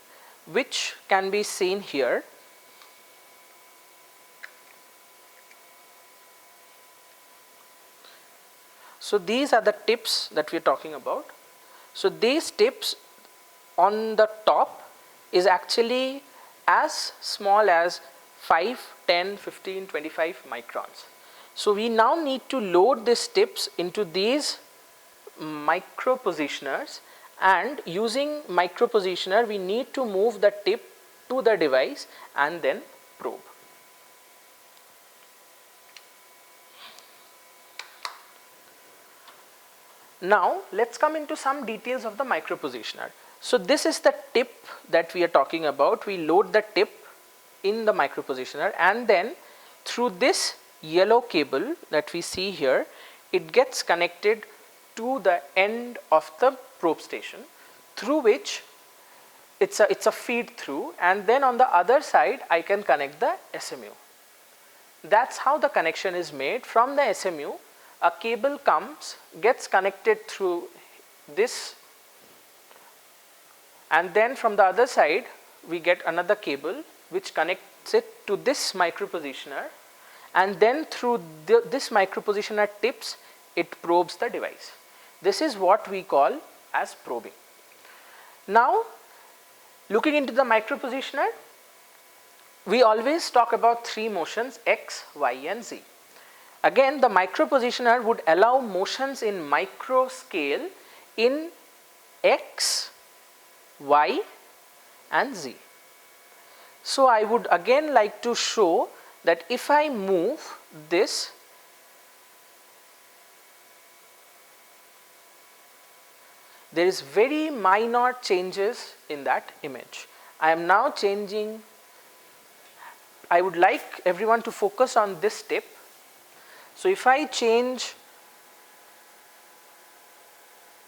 which can be seen here. So these are the tips that we are talking about. So these tips on the top is actually as small as 5, 10, 15, 25 microns. So we now need to load these tips into these micro positioners, and using micro positioner we need to move the tip to the device and then probe. Now let's come into some details of the micro positioner. So this is the tip that we are talking about. We load the tip in the micro positioner, and then through this yellow cable that we see here, it gets connected to the end of the probe station, through which it's a feed through, and then on the other side I can connect the SMU. That's how the connection is made. From the SMU a cable comes, gets connected through this, and then from the other side we get another cable which connects it to this micro positioner, and then through this micro positioner tips it probes the device. This is what we call as probing. Now looking into the micro positioner, we always talk about 3 motions, X, Y and Z. Again, the micro positioner would allow motions in micro scale in X, Y and Z. So I would again like to show that if I move this, there is very minor changes in that image. I am now changing. I would like everyone to focus on this tip. So if I change,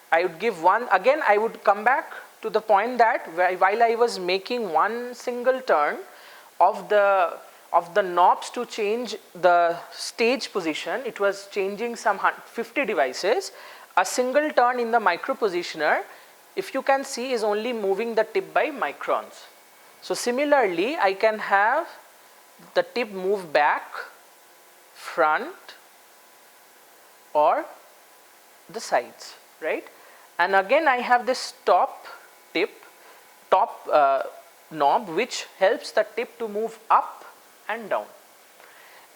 I would give one, again I would come back to the point that while I was making one single turn of the knobs to change the stage position, it was changing some 50 devices. A single turn in the micro positioner, if you can see, is only moving the tip by microns. So similarly I can have the tip move back, front or the sides, right? And again I have this top knob which helps the tip to move up and down.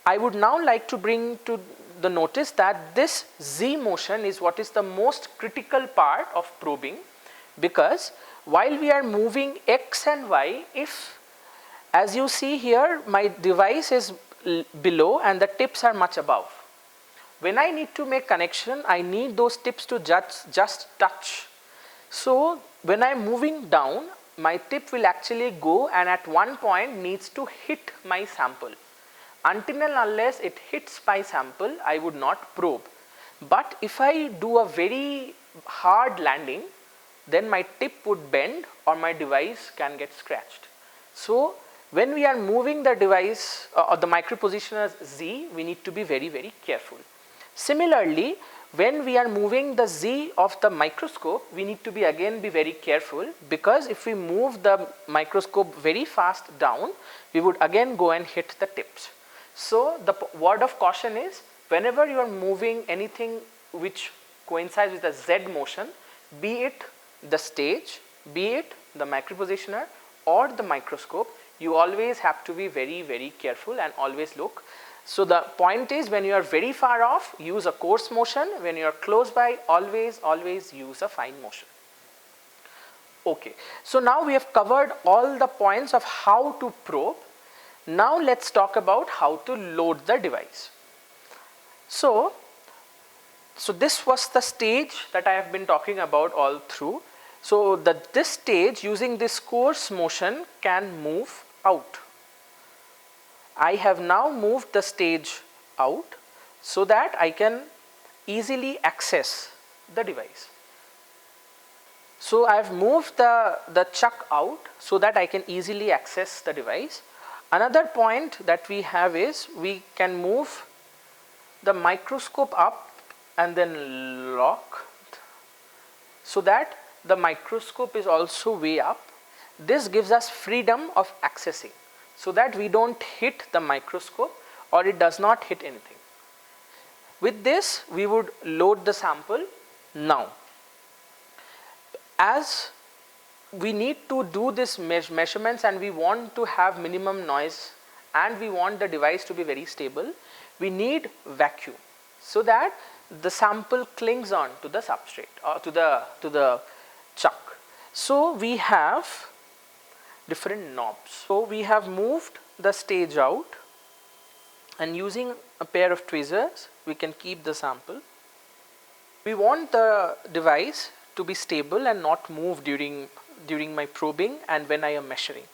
I would now like to bring to the notice that this Z motion is what is the most critical part of probing, because while we are moving X and Y, if as you see here my device is below and the tips are much above, when I need to make connection I need those tips to just touch. So when I am moving down, my tip will actually go and at one point needs to hit my sample. Until and unless it hits my sample, I would not probe. But if I do a very hard landing, then my tip would bend or my device can get scratched. So when we are moving the device or the micro positioner Z, we need to be very, very careful. Similarly, when we are moving the Z of the microscope, we need to be very careful, because if we move the microscope very fast down, we would again go and hit the tips. So the word of caution is, whenever you are moving anything which coincides with the Z motion, be it the stage, be it the micro positioner or the microscope, you always have to be very, very careful and always look. So the point is, when you are very far off, use a coarse motion. When you are close by, always use a fine motion. Okay, so now we have covered all the points of how to probe. Now let's talk about how to load the device. So this was the stage that I have been talking about all through. So this stage, using this coarse motion, can move out. I have now moved the stage out so that I can easily access the device. So I have moved the chuck out so that I can easily access the device. Another point that we have is we can move the microscope up and then lock so that the microscope is also way up. This gives us freedom of accessing so that we don't hit the microscope or it does not hit anything. With this, we would load the sample now. As we need to do this measurements and we want to have minimum noise and we want the device to be very stable, we need vacuum so that the sample clings on to the substrate or to the chuck. So we have different knobs. So we have moved the stage out, and using a pair of tweezers we can keep the sample. We want the device to be stable and not move during my probing and when I am measuring.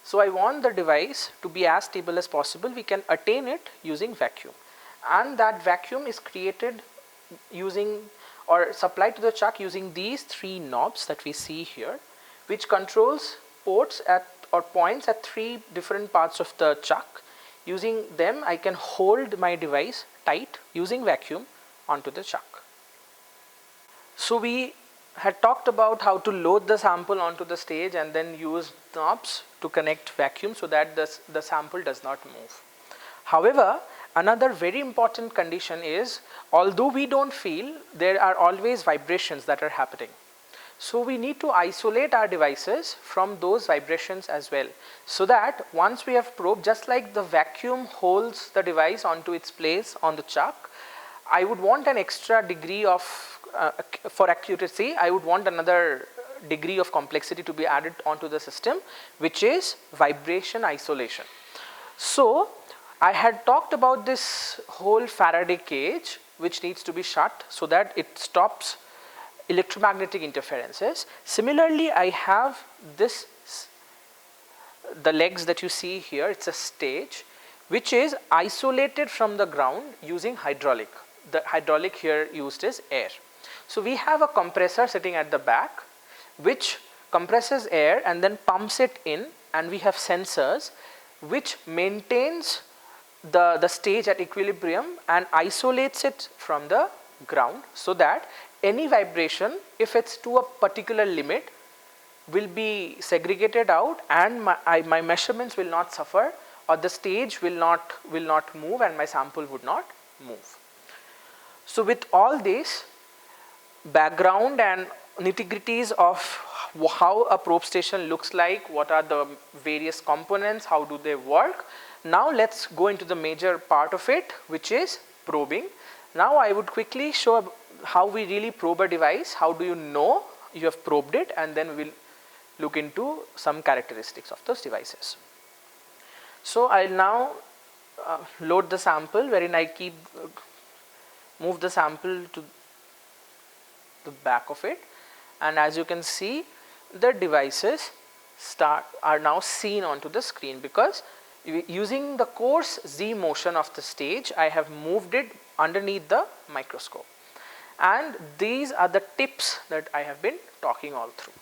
So I want the device to be as stable as possible. We can attain it using vacuum, and that vacuum is created using or supplied to the chuck using these three knobs that we see here, which controls ports at or points at three different parts of the chuck. Using them I can hold my device tight using vacuum onto the chuck. So we had talked about how to load the sample onto the stage and then use knobs to connect vacuum so that the sample does not move. However, another very important condition is, although we don't feel, there are always vibrations that are happening. So we need to isolate our devices from those vibrations as well, so that once we have probed, just like the vacuum holds the device onto its place on the chuck, I would want an extra degree of for accuracy, I would want another degree of complexity to be added onto the system, which is vibration isolation. So I had talked about this whole Faraday cage which needs to be shut so that it stops electromagnetic interferences. Similarly, I have the legs that you see here, it's a stage which is isolated from the ground using hydraulic. The hydraulic here used is air. So we have a compressor sitting at the back which compresses air and then pumps it in, and we have sensors which maintains the stage at equilibrium and isolates it from the ground so that any vibration, if it's to a particular limit, will be segregated out and my measurements will not suffer, or the stage will not move and my sample would not move. So with all this background and nitty-gritties of how a probe station looks like, what are the various components, how do they work, now let's go into the major part of it, which is probing. Now I would quickly show how we really probe a device, how do you know you have probed it, and then we'll look into some characteristics of those devices. So I'll now load the sample, wherein I move the sample to the back of it, and as you can see, the devices are now seen onto the screen, because using the coarse Z motion of the stage, I have moved it underneath the microscope, and these are the tips that I have been talking all through.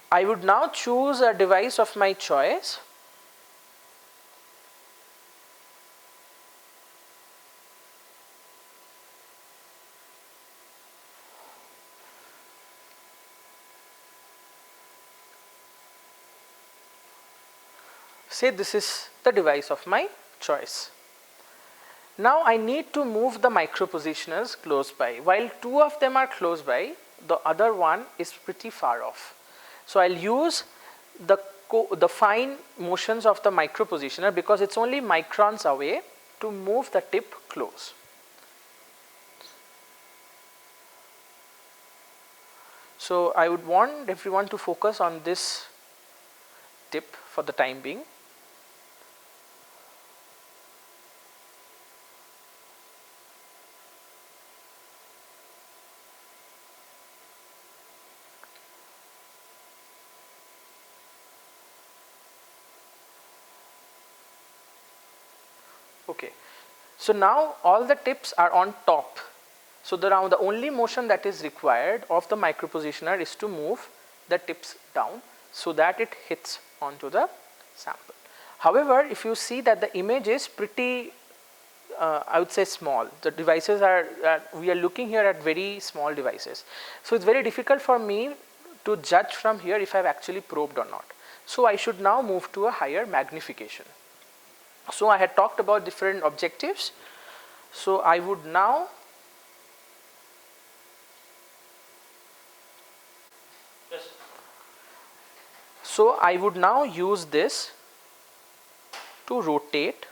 I would now choose a device of my choice. Say this is the device of my choice. Now I need to move the micro positioners close by. While two of them are close by, the other one is pretty far off. So I'll use the fine motions of the micro positioner, because it's only microns away, to move the tip close. So I would want everyone to focus on this tip for the time being. Okay. So now all the tips are on top. So now the only motion that is required of the micropositioner is to move the tips down so that it hits onto the sample. However, if you see that the image is pretty, I would say small. The devices are, we are looking here at very small devices. So it's very difficult for me to judge from here if I've actually probed or not. So I should now move to a higher magnification. So I had talked about different objectives. So I would now use this to rotate,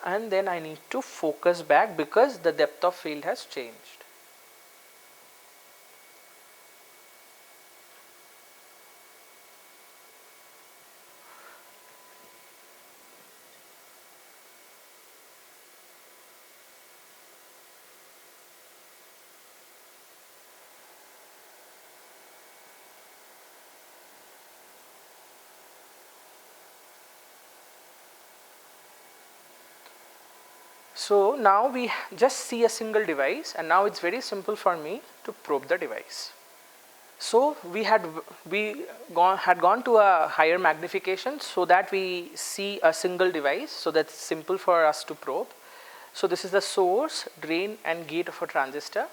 and then I need to focus back because the depth of field has changed. So now we just see a single device, and now it's very simple for me to probe the device. So we had gone to a higher magnification so that we see a single device, so that's simple for us to probe. So this is the source, drain and gate of a transistor,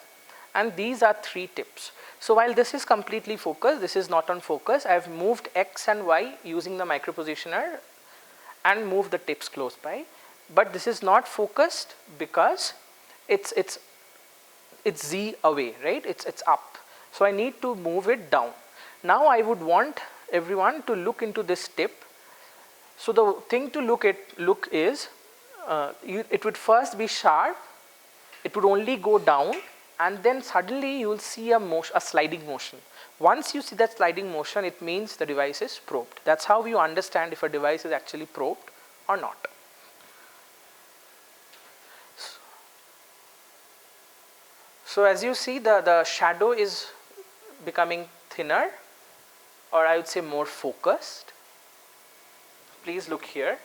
and these are 3 tips. So while this is completely focused, this is not on focus. I have moved X and Y using the micropositioner and moved the tips close by. But this is not focused because it's Z away, right? It's up. So I need to move it down. Now I would want everyone to look into this tip. So the thing to look is it would first be sharp. It would only go down, and then suddenly you will see a sliding motion. Once you see that sliding motion, it means the device is probed. That's how you understand if a device is actually probed or not. So as you see, the shadow is becoming thinner, or I would say more focused. Please look here.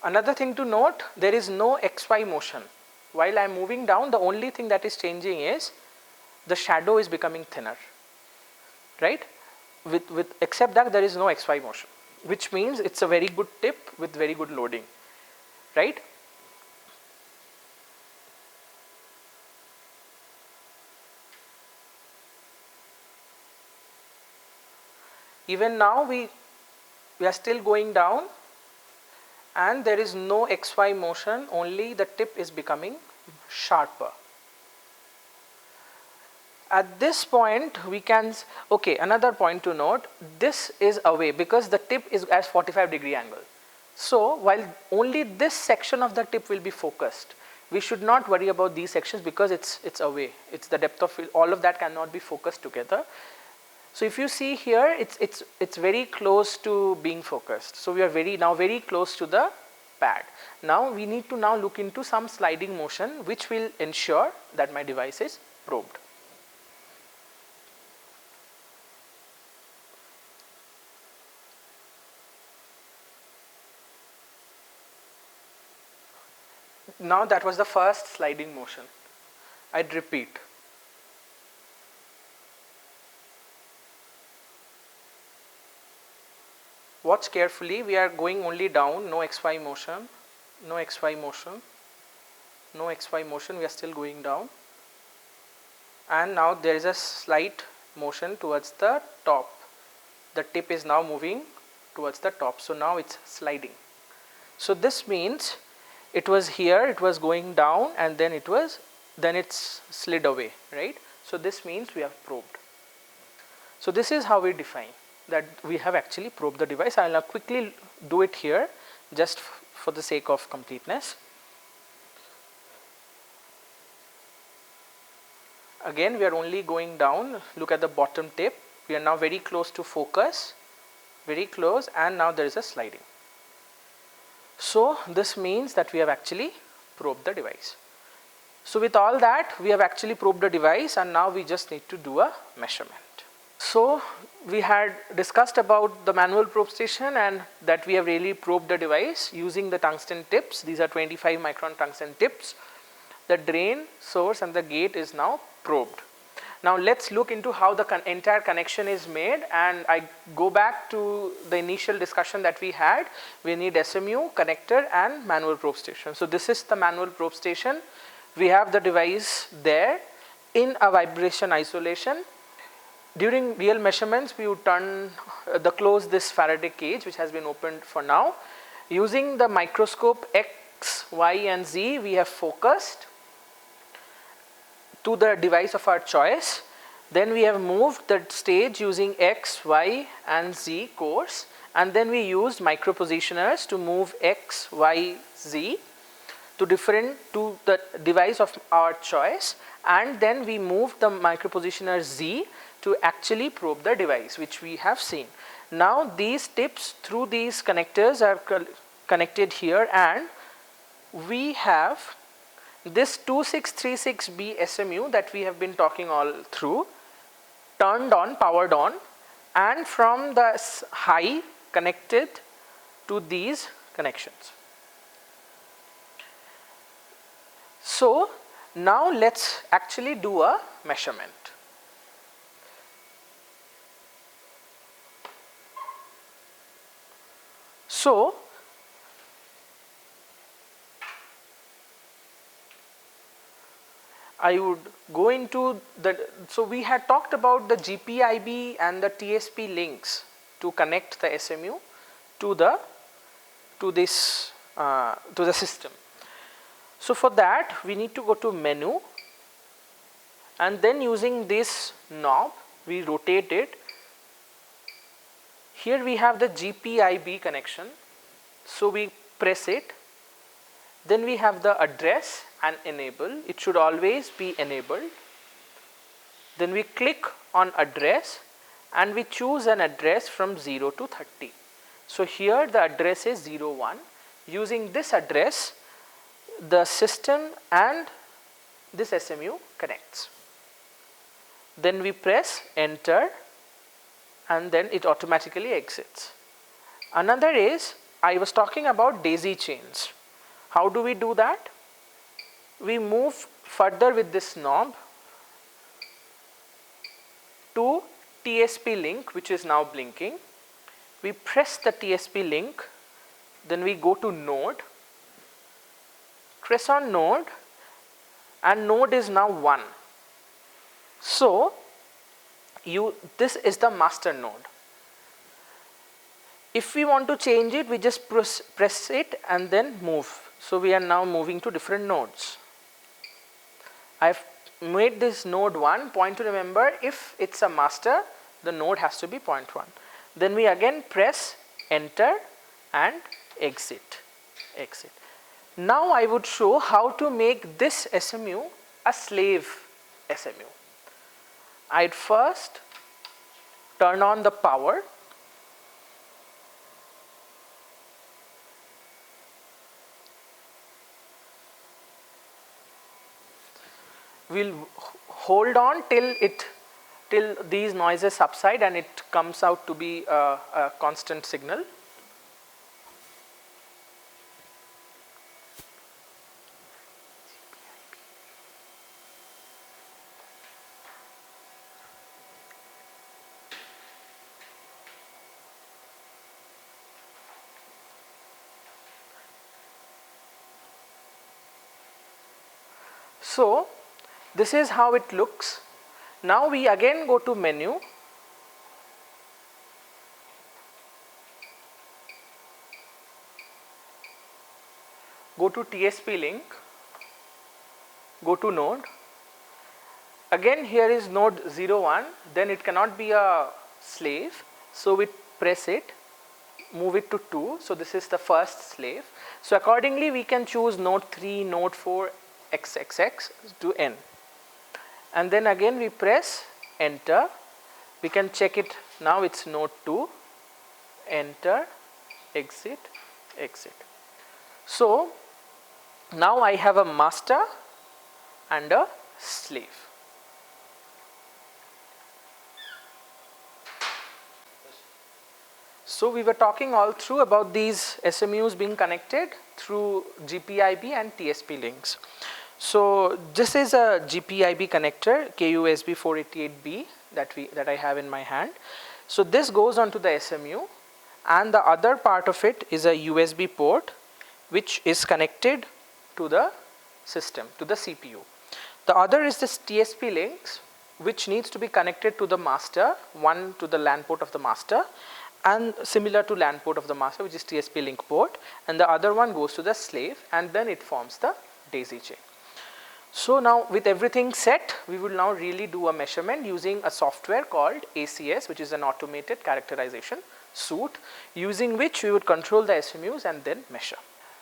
Another thing to note, there is no XY motion. While I am moving down, the only thing that is changing is the shadow is becoming thinner, right? Except that there is no XY motion, which means it's a very good tip with very good loading, right? Even now we are still going down, and there is no XY motion, only the tip is becoming sharper. At this point we can, okay, another point to note, this is away because the tip is at 45-degree angle. So while only this section of the tip will be focused, we should not worry about these sections because it's away. It's the depth of field, all of that cannot be focused together. So if you see here, it's very close to being focused. So we are now very close to the pad. Now we need to now look into some sliding motion which will ensure that my device is probed. Now that was the first sliding motion. I'd repeat. Watch carefully, we are going only down, no XY motion, no XY motion, no XY motion, we are still going down. And now there is a slight motion towards the top. The tip is now moving towards the top, so now it's sliding. So this means it was here, it was going down, and then it's slid away, right? So this means we have probed. So this is how we define. that we have actually probed the device. I will now quickly do it here just for the sake of completeness. Again, we are only going down, look at the bottom tip. We are now very close to focus, very close, and now there is a sliding. So this means that we have actually probed the device. So with all that, we have actually probed the device, and now we just need to do a measurement. So we had discussed about the manual probe station and that we have really probed the device using the tungsten tips. These are 25 micron tungsten tips. The drain, source and the gate is now probed. Now let's look into how the entire connection is made, and I go back to the initial discussion that we had. We need SMU, connector and manual probe station. So this is the manual probe station. We have the device there in a vibration isolation. During real measurements, we would close this Faraday cage, which has been opened for now. Using the microscope X, Y and Z, we have focused to the device of our choice. Then we have moved the stage using X, Y and Z course, and then we used micropositioners to move X, Y, Z to the device of our choice, and then we moved the micropositioner Z to actually probe the device, which we have seen. Now these tips through these connectors are connected here, and we have this 2636B SMU that we have been talking all through turned on, powered on, and from the high connected to these connections. So now let's actually do a measurement. So I would go into so we had talked about the GPIB and the TSP links to connect the SMU to the system. So for that we need to go to menu, and then using this knob we rotate it. Here we have the GPIB connection, so we press it. Then we have the address and enable. It should always be enabled. Then we click on address and we choose an address from 0 to 30. So here the address is 01. Using this address, the system and this SMU connects. Then we press enter, and then it automatically exits. Another is, I was talking about daisy chains. How do we do that? We move further with this knob to TSP link, which is now blinking. We press the TSP link, then we go to node, press on node, and node is now 1. So this is the master node. If we want to change it, we just press it and then move. So we are now moving to different nodes. I've made this node 1. Point to remember, if it's a master, the node has to be point 1. Then we again press enter and exit. Now I would show how to make this SMU a slave SMU. I'd first turn on the power. We'll hold on till these noises subside and it comes out to be a constant signal. So this is how it looks. Now we again go to menu, go to TSP link, go to node. Again here is node 01, then it cannot be a slave. So we press it, move it to 2. So this is the first slave. So accordingly we can choose node 3, node 4, XXX to N. And then again we press enter. We can check it now, it's node 2, enter, exit, exit. So now I have a master and a slave. So we were talking all through about these SMUs being connected through GPIB and TSP links. So this is a GPIB connector, KUSB 488B that I have in my hand. So this goes onto the SMU, and the other part of it is a USB port which is connected to the system, to the CPU. The other is this TSP links, which needs to be connected to the master, one to the LAN port of the master, and similar to LAN port of the master, which is TSP link port, and the other one goes to the slave, and then it forms the daisy chain. So now with everything set, we will now really do a measurement using a software called ACS, which is an automated characterization suite, using which we would control the SMUs and then measure.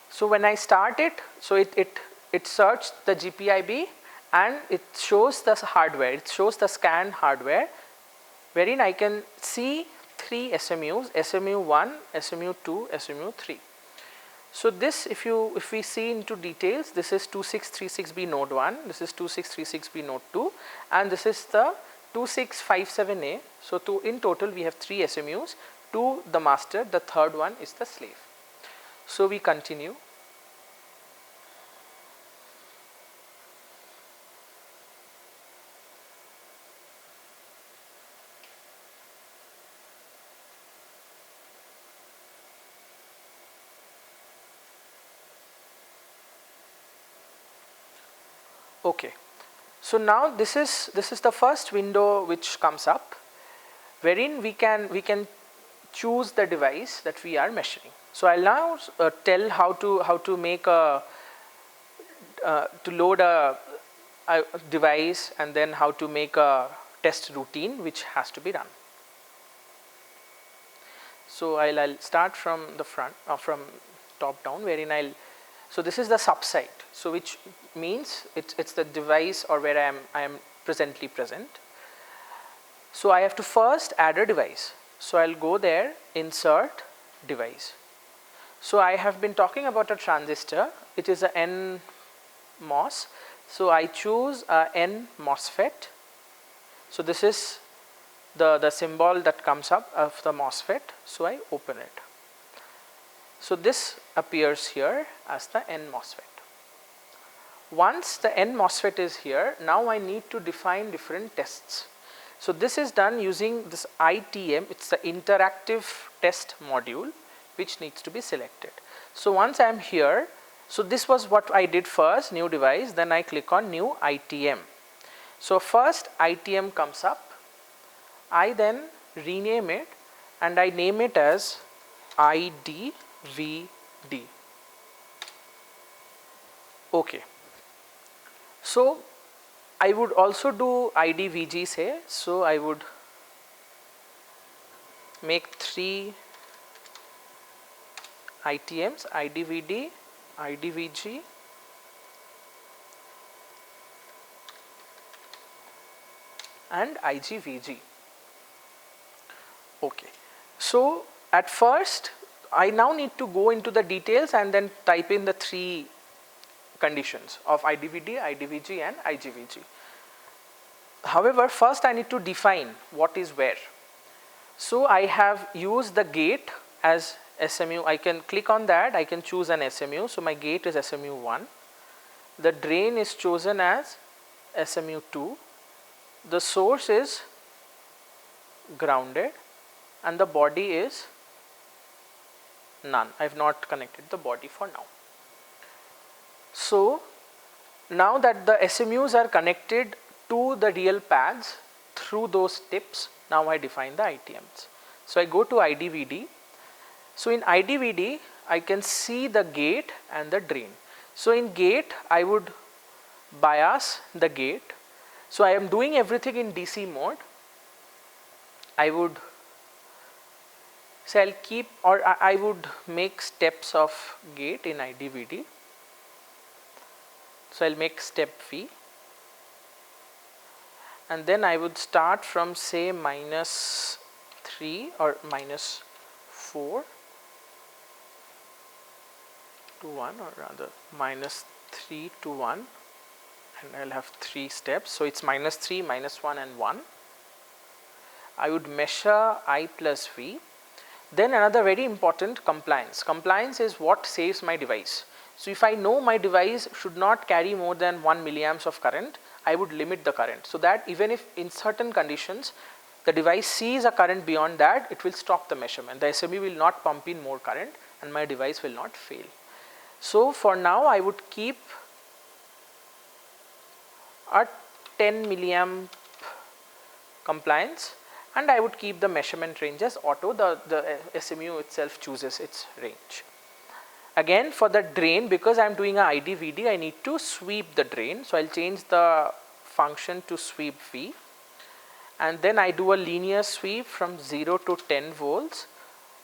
So when I start it, so it searched the GPIB and it shows the hardware, it shows the scan hardware, wherein I can see 3 SMUs, SMU1, SMU2, SMU3. So this, if we see into details, this is 2636B node 1, this is 2636B node 2, and this is the 2657A. So in total we have 3 SMUs, 2 the master, the third one is the slave. So we continue. Okay, so now this is the first window which comes up, wherein we can choose the device that we are measuring. So I'll now tell how to make to load a device, and then how to make a test routine which has to be run. So I'll start from the front, from top down, wherein so this is the subsite, so which means it's the device or where I am presently present. So I have to first add a device. So I'll go there, insert device. So I have been talking about a transistor. It is a NMOS. So I choose a N MOSFET. So this is the symbol that comes up of the MOSFET. So I open it. So this appears here as the N MOSFET. Once the N MOSFET is here, now I need to define different tests. So this is done using this ITM, it's the interactive test module, which needs to be selected. So once I am here, so this was what I did first, new device, then I click on new ITM. So first ITM comes up, I then rename it and I name it as IDVD. Okay. So I would also do IDVG say, so I would make 3 ITMs, IDVD, IDVG, and IGVG. Okay. So at first I now need to go into the details and then type in the 3 conditions of IDVD, IDVG and IGVG. However, first I need to define what is where. So I have used the gate as SMU. I can click on that, I can choose an SMU. So my gate is SMU1. The drain is chosen as SMU2. The source is grounded and the body is none. I have not connected the body for now. So now that the SMUs are connected to the real pads through those tips, now I define the ITMs. So I go to IDVD. So in IDVD I can see the gate and the drain. So in gate I would bias the gate. So I am doing everything in DC mode. I would So I'll keep, or I would make steps of gate in IDVD. So I'll make step V, and then I would start from say -3 or -4 to 1, or rather -3 to 1, and I'll have 3 steps. So it's -3, -1 and 1. I would measure I plus V. Then another very important, compliance. Compliance is what saves my device. So if I know my device should not carry more than 1 milliamps of current, I would limit the current, so that even if in certain conditions the device sees a current beyond that, it will stop the measurement. The SMU will not pump in more current and my device will not fail. So for now I would keep a 10 milliamp compliance, and I would keep the measurement range as auto. The SMU itself chooses its range. Again, for the drain, because I am doing a IDVD, I need to sweep the drain. So I'll change the function to sweep V, and then I do a linear sweep from 0 to 10 volts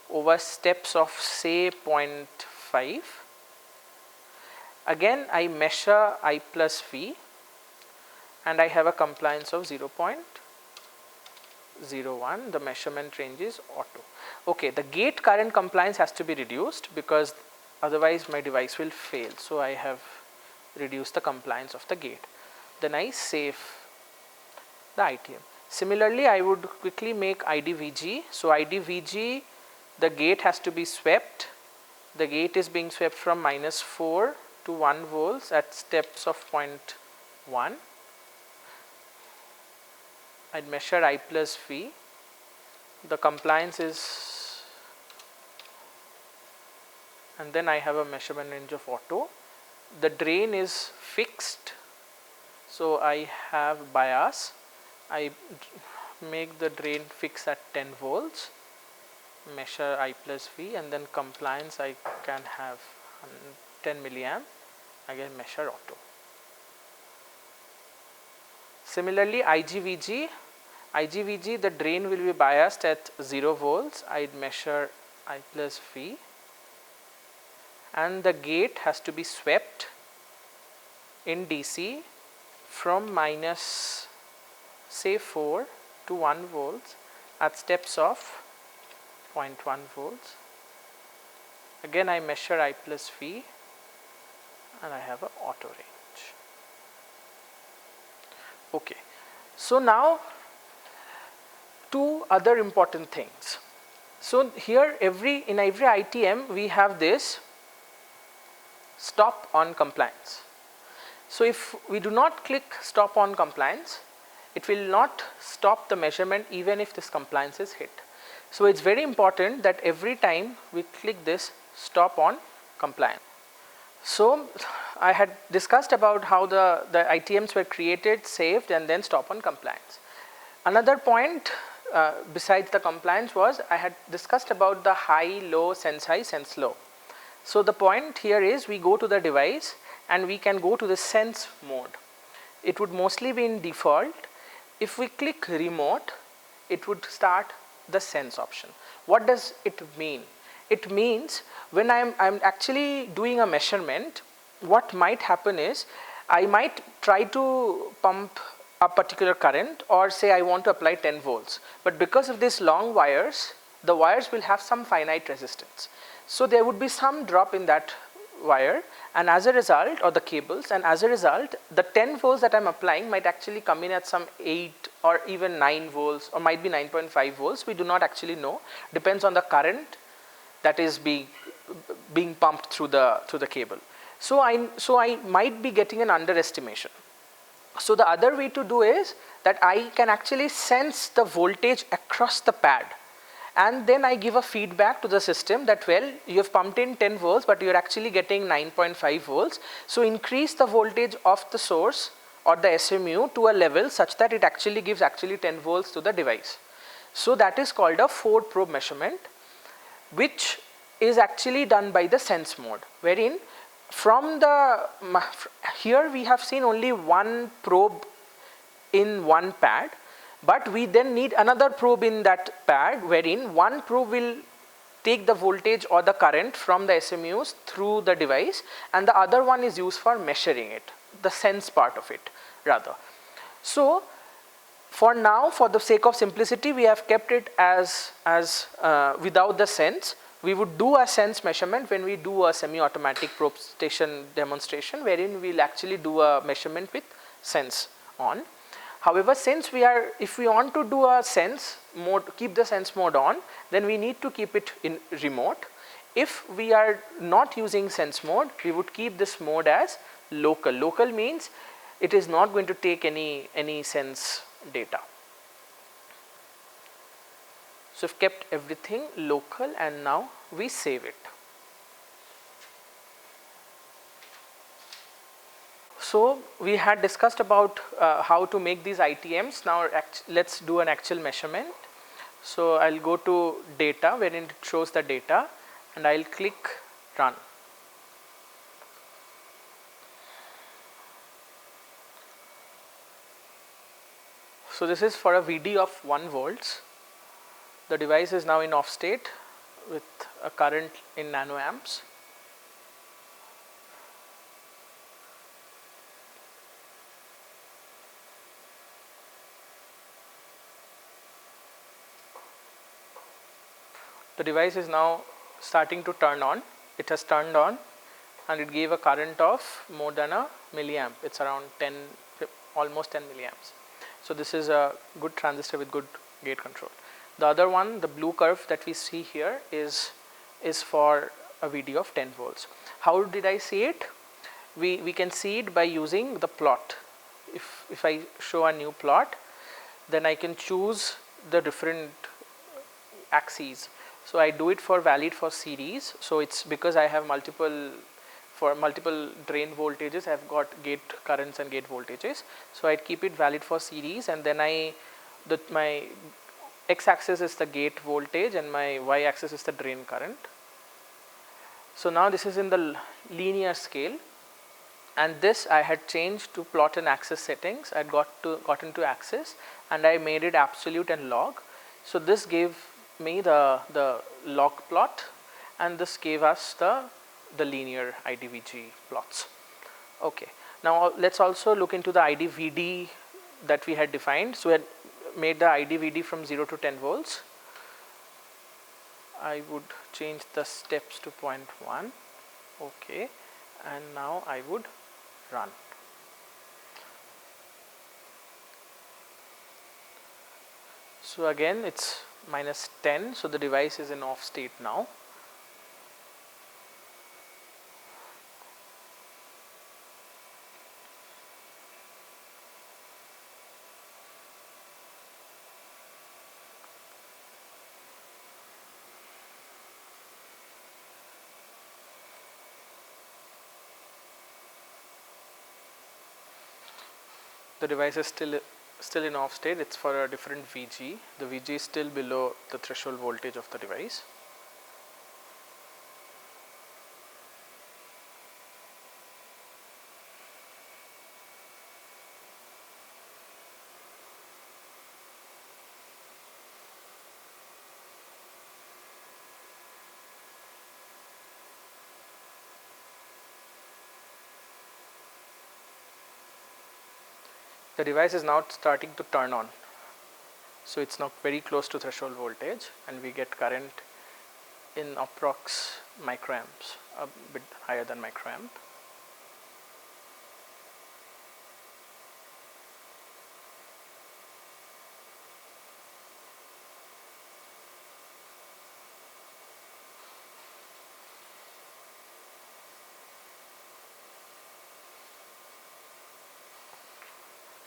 over steps of say 0.5. Again, I measure I plus V, and I have a compliance of 0.01. The measurement range is auto. Okay, the gate current compliance has to be reduced because otherwise my device will fail. So I have reduced the compliance of the gate. Then I save the ITM. Similarly, I would quickly make IDVG. So IDVG, the gate has to be swept. The gate is being swept from -4 to 1 volts at steps of 0.1. I'd measure I plus V. The compliance is, and then I have a measurement range of auto. The drain is fixed, so I have bias. I make the drain fix at 10 volts, measure I plus V, and then compliance I can have 10 milliamp, again measure auto. Similarly, IGVG, the drain will be biased at 0 volts. I'd measure I plus V, and the gate has to be swept in DC from minus say 4 to 1 volts at steps of 0.1 volts. Again I measure I plus V, and I have an auto range. Okay, so now two other important things. So here in every ITM we have this stop on compliance. So if we do not click stop on compliance, it will not stop the measurement even if this compliance is hit. So it's very important that every time we click this stop on compliance. So I had discussed about how the ITMs were created, saved, and then stop on compliance. Another point besides the compliance was I had discussed about the high, low, sense high, sense low. So the point here is we go to the device and we can go to the sense mode. It would mostly be in default. If we click remote, it would start the sense option. What does it mean? It means when I'm actually doing a measurement, what might happen is I might try to pump a particular current, or say I want to apply 10 volts, but because of these long wires, the wires will have some finite resistance. So there would be some drop in that wire, and as a result, or the cables, and as a result the 10 volts that I am applying might actually come in at some 8 or even 9 volts, or might be 9.5 volts. We do not actually know, depends on the current that is being pumped through the cable. So I might be getting an underestimation. So the other way to do is that I can actually sense the voltage across the pad, and then I give a feedback to the system that, well, you have pumped in 10 volts but you are actually getting 9.5 volts. So increase the voltage of the source or the SMU to a level such that it actually gives 10 volts to the device. So that is called a 4-probe measurement, which is actually done by the sense mode, wherein here we have seen only one probe in one pad, but we then need another probe in that pad, wherein one probe will take the voltage or the current from the SMUs through the device, and the other one is used for measuring it, the sense part of it rather. So for now, for the sake of simplicity, we have kept it as without the sense. We would do a sense measurement when we do a semi-automatic probe station demonstration, wherein we will actually do a measurement with sense on. However, since if we want to do a sense mode, keep the sense mode on, then we need to keep it in remote. If we are not using sense mode, we would keep this mode as local. Local means it is not going to take any sense data. So we've kept everything local, and now we save it. So we had discussed about how to make these ITMs. Now let's do an actual measurement. So I'll go to data, wherein it shows the data, and I'll click run. So this is for a VD of 1 volts. The device is now in off state with a current in nanoamps. The device is now starting to turn on. It has turned on, and it gave a current of more than a milliamp. It's around almost 10 milliamps. So this is a good transistor with good gate control. The other one, the blue curve that we see here, is for a VD of 10 volts. How did I see it? We can see it by using the plot. If I show a new plot, then I can choose the different axes. So I do it for valid for series. So it's because I have multiple drain voltages, I have got gate currents and gate voltages. So I keep it valid for series, and then my x-axis is the gate voltage and my y-axis is the drain current. So now this is in the linear scale, and this I had changed to plot and axis settings. I had gotten to axis, and I made it absolute and log. So this gave me the log plot, and this gave us the linear IDVG plots. Okay. Now let's also look into the IDVD that we had defined. So we had made the IDVD from 0 to 10 volts. I would change the steps to 0.1. Okay, and now I would run. So again it's minus 10, so the device is in off state now. The device is still in off state. It's for a different VG. The VG is still below the threshold voltage of the device. The device is now starting to turn on. So it's now very close to threshold voltage, and we get current in approx microamps, a bit higher than microamp.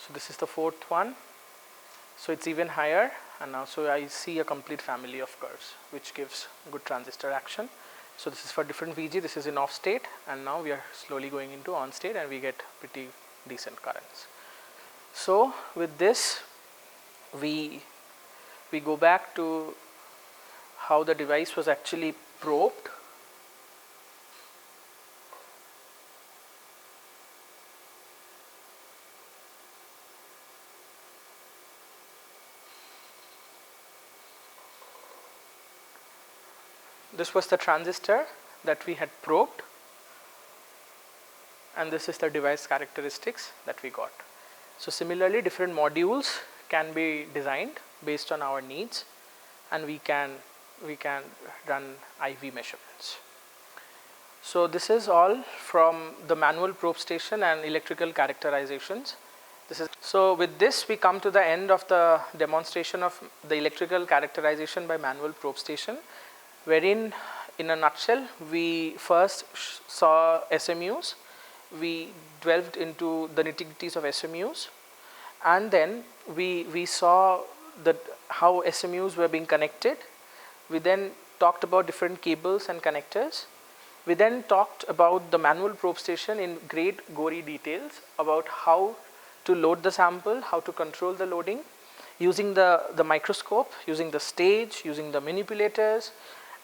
So this is the fourth one. So it's even higher, and now so I see a complete family of curves which gives good transistor action. So this is for different VG. This is in off state, and now we are slowly going into on state, and we get pretty decent currents. So with this, we go back to how the device was actually probed. this was the transistor that we had probed, and this is the device characteristics that we got. So similarly, different modules can be designed based on our needs, and we can run IV measurements. So this is all from the manual probe station and electrical characterizations. So with this we come to the end of the demonstration of the electrical characterization by manual probe station, wherein in a nutshell we first saw SMUs, we delved into the nitty-gritties of SMUs, and then we saw that how SMUs were being connected. We then talked about different cables and connectors. We then talked about the manual probe station in great gory details about how to load the sample, how to control the loading, using the microscope, using the stage, using the manipulators,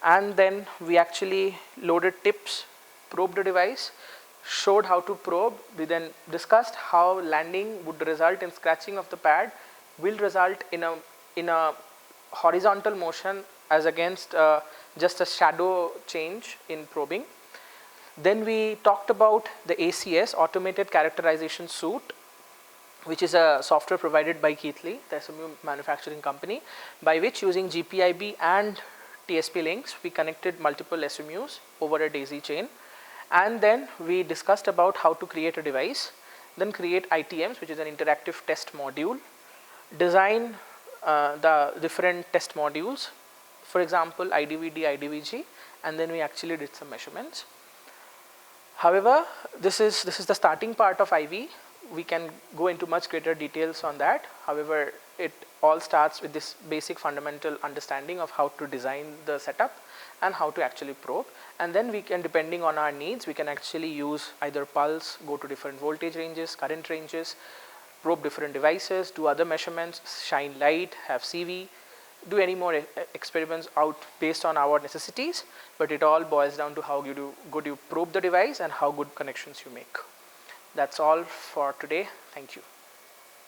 and then we actually loaded tips, probed the device, showed how to probe. We then discussed how landing would result in scratching of the pad, will result in a horizontal motion as against just a shadow change in probing. Then we talked about the ACS, Automated Characterization Suite, which is a software provided by Keithley, the SMU manufacturing company, by which using GPIB and TSP links we connected multiple SMUs over a daisy chain. And then we discussed about how to create a device, then create ITMs, which is an interactive test module, design the different test modules, for example IDVD, IDVG, and then we actually did some measurements. However, this is the starting part of IV. We can go into much greater details on that. However, it all starts with this basic fundamental understanding of how to design the setup and how to actually probe, and then we can, depending on our needs, we can actually use either pulse, go to different voltage ranges, current ranges, probe different devices, do other measurements, shine light, have CV, do any more experiments out based on our necessities, but it all boils down to how good you probe the device and how good connections you make. That's all for today. Thank you.